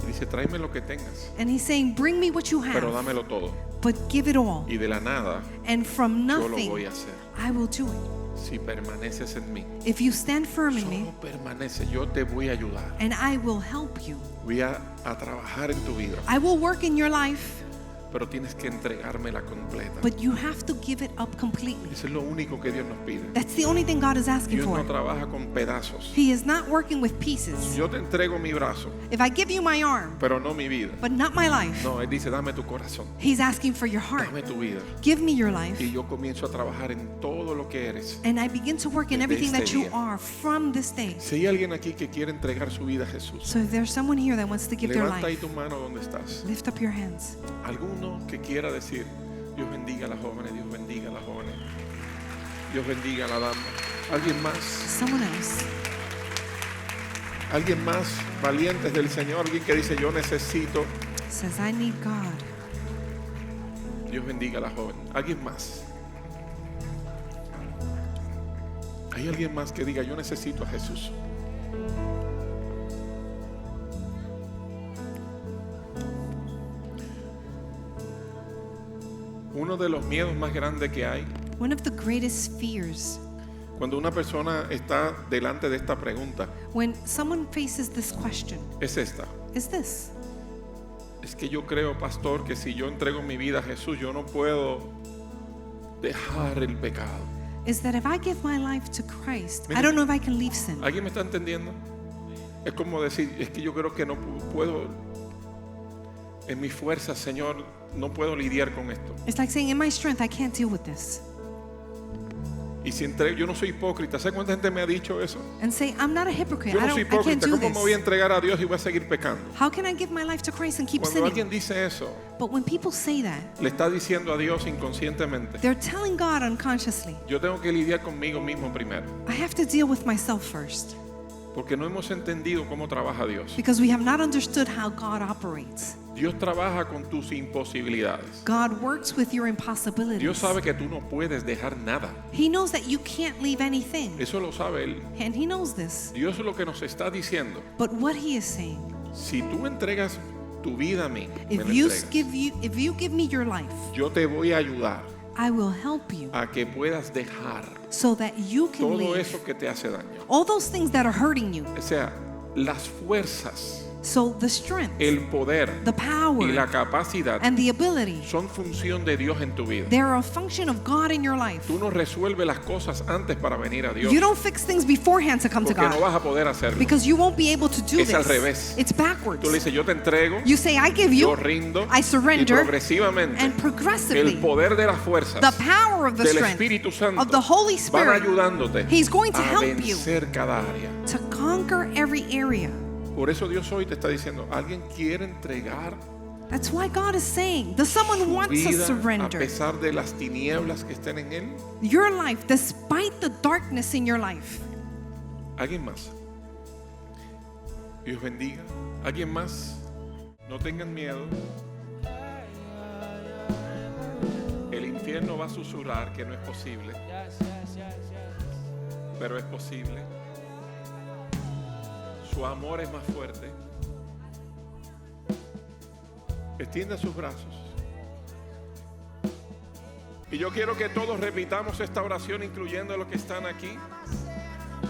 Y dice, tráeme lo que tengas, And He's saying, bring me what you pero have, dámelo todo. but give it all. Y de la nada, And from yo lo nothing, voy a hacer. I will do it. Si permaneces en mí, If you stand firm in me, solo permanece. Yo te voy a ayudar. and I will help you. Voy a trabajar en tu vida. I will work in your life. pero tienes que entregármela completa. But you have to give it up completely. Eso es lo único que Dios nos pide. That's the only thing God is asking Dios no for. trabaja con pedazos. He is not working with pieces. Yo te entrego mi brazo, If I give you my arm, pero no mi vida. but not my life, No, Él dice, dame tu corazón, He's asking for your heart. dame tu vida. Give me your life. Y yo comienzo a trabajar en todo lo que eres. And I begin to work in Desde everything that este you día. are from this day. Si hay alguien aquí que quiere entregar su vida a Jesús, So if there's someone here that wants to give their levanta ahí life, tu mano donde estás. lift up your hands. Alguno que quiera decir, Dios bendiga a las jóvenes, Dios bendiga a las jóvenes, Dios bendiga a la dama. ¿Alguien más? Someone else. ¿Alguien más? Valientes del Señor, alguien que dice, yo necesito. Says, I need God. Dios bendiga a la joven. ¿Alguien más? ¿Hay alguien más que diga, yo necesito a Jesús? Uno de los miedos más grandes que hay One of the greatest fears cuando una persona está delante de esta pregunta when someone faces this question es esta. is this. Es que yo creo, pastor, que si yo entrego mi vida a Jesús, yo no puedo dejar el pecado. Is that if I give my life to Christ, I Mira. don't know if I can leave sin. ¿Alguien me está entendiendo? Es como decir, es que yo creo que no puedo, en mi fuerza, Señor, no puedo lidiar con esto. It's like saying, in my strength, I can't deal with this. Y si yo no soy hipócrita, ¿sabes cuánta gente me ha dicho eso? And say, I'm not a hypocrite. Yo no soy I can't hipócrita, do ¿cómo me voy a this. entregar a Dios y voy a seguir pecando? How can I give my life to Christ and keep Cuando alguien sinning? dice eso, But when people say that, le está diciendo a Dios inconscientemente, they're telling God unconsciously, yo tengo que lidiar conmigo mismo primero, I have to deal with myself first. porque no hemos entendido cómo trabaja Dios. Because we have not understood how God operates. Dios trabaja con tus imposibilidades. God works with your impossibilities. Dios sabe que tú no puedes dejar nada. He knows that you can't leave anything. Eso lo sabe Él. And He knows this. Dios lo que nos está diciendo, But what He is saying, si tú entregas tu vida a mí, me if la you entregas, give me your life, yo te voy a ayudar I will help you a que puedas dejar so that you can todo leave eso que te hace daño. all those things that are hurting you. O sea, las fuerzas, So the strength, el poder the y la power, capacidad and the ability, son función de Dios en tu vida. they're a function of God in your life. Tú no resuelves las cosas antes para venir a Dios, You don't fix things beforehand to come to porque no God vas a poder hacerlo. because you won't be able to do Es al revés. this. It's backwards. Tú le dices, yo te entrego, You say, I give yo you, rindo, I y surrender, progresivamente and progressively, el poder de las fuerzas the power of the del strength Espíritu Santo of the Holy van Spirit, ayudándote He's going to a help you vencer cada área. to conquer every area. Por eso Dios hoy te está diciendo, ¿alguien quiere entregar That's why God is saying, does someone want to vida a surrender pesar de las tinieblas que estén en él? your life despite the darkness in your life? ¿Alguien más? Dios bendiga. ¿Alguien más? No tengan miedo. El infierno va a susurrar que no es posible, pero es posible. Su amor es más fuerte. Extienda sus brazos. Y yo quiero que todos repitamos esta oración, incluyendo los que están aquí.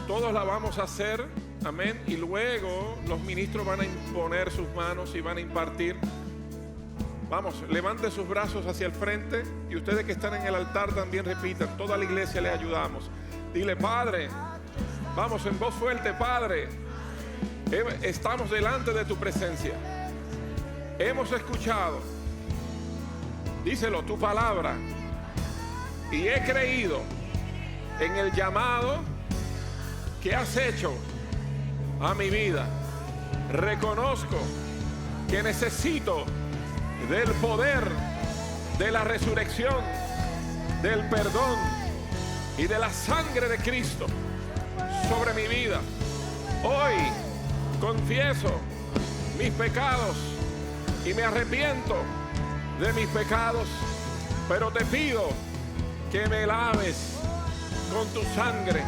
Todos la vamos a hacer, amén. Y luego los ministros van a imponer sus manos y van a impartir. Vamos, levante sus brazos hacia el frente. Y ustedes que están en el altar también repitan. Toda la iglesia les ayudamos. Dile, Padre, vamos en voz fuerte, Padre. Estamos delante de tu presencia. Hemos escuchado, díselo, tu palabra, y he creído en el llamado que has hecho a mi vida. Reconozco que necesito del poder de la resurrección, del perdón y de la sangre de Cristo sobre mi vida. Hoy confieso mis pecados y me arrepiento de mis pecados, pero te pido que me laves con tu sangre,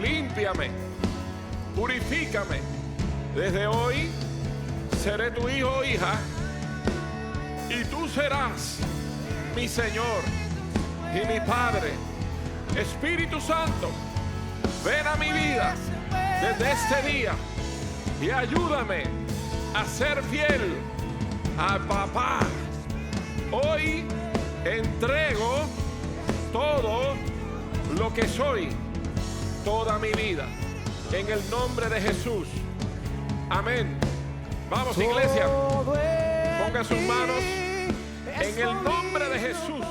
límpiame, purifícame. Desde hoy seré tu hijo o hija y tú serás mi Señor y mi Padre. Espíritu Santo, ven a mi vida desde este día y ayúdame a ser fiel a papá Hoy entrego todo lo que soy, toda mi vida, en el nombre de Jesús. Amén. Vamos, iglesia. Pongan sus manos en el nombre de Jesús.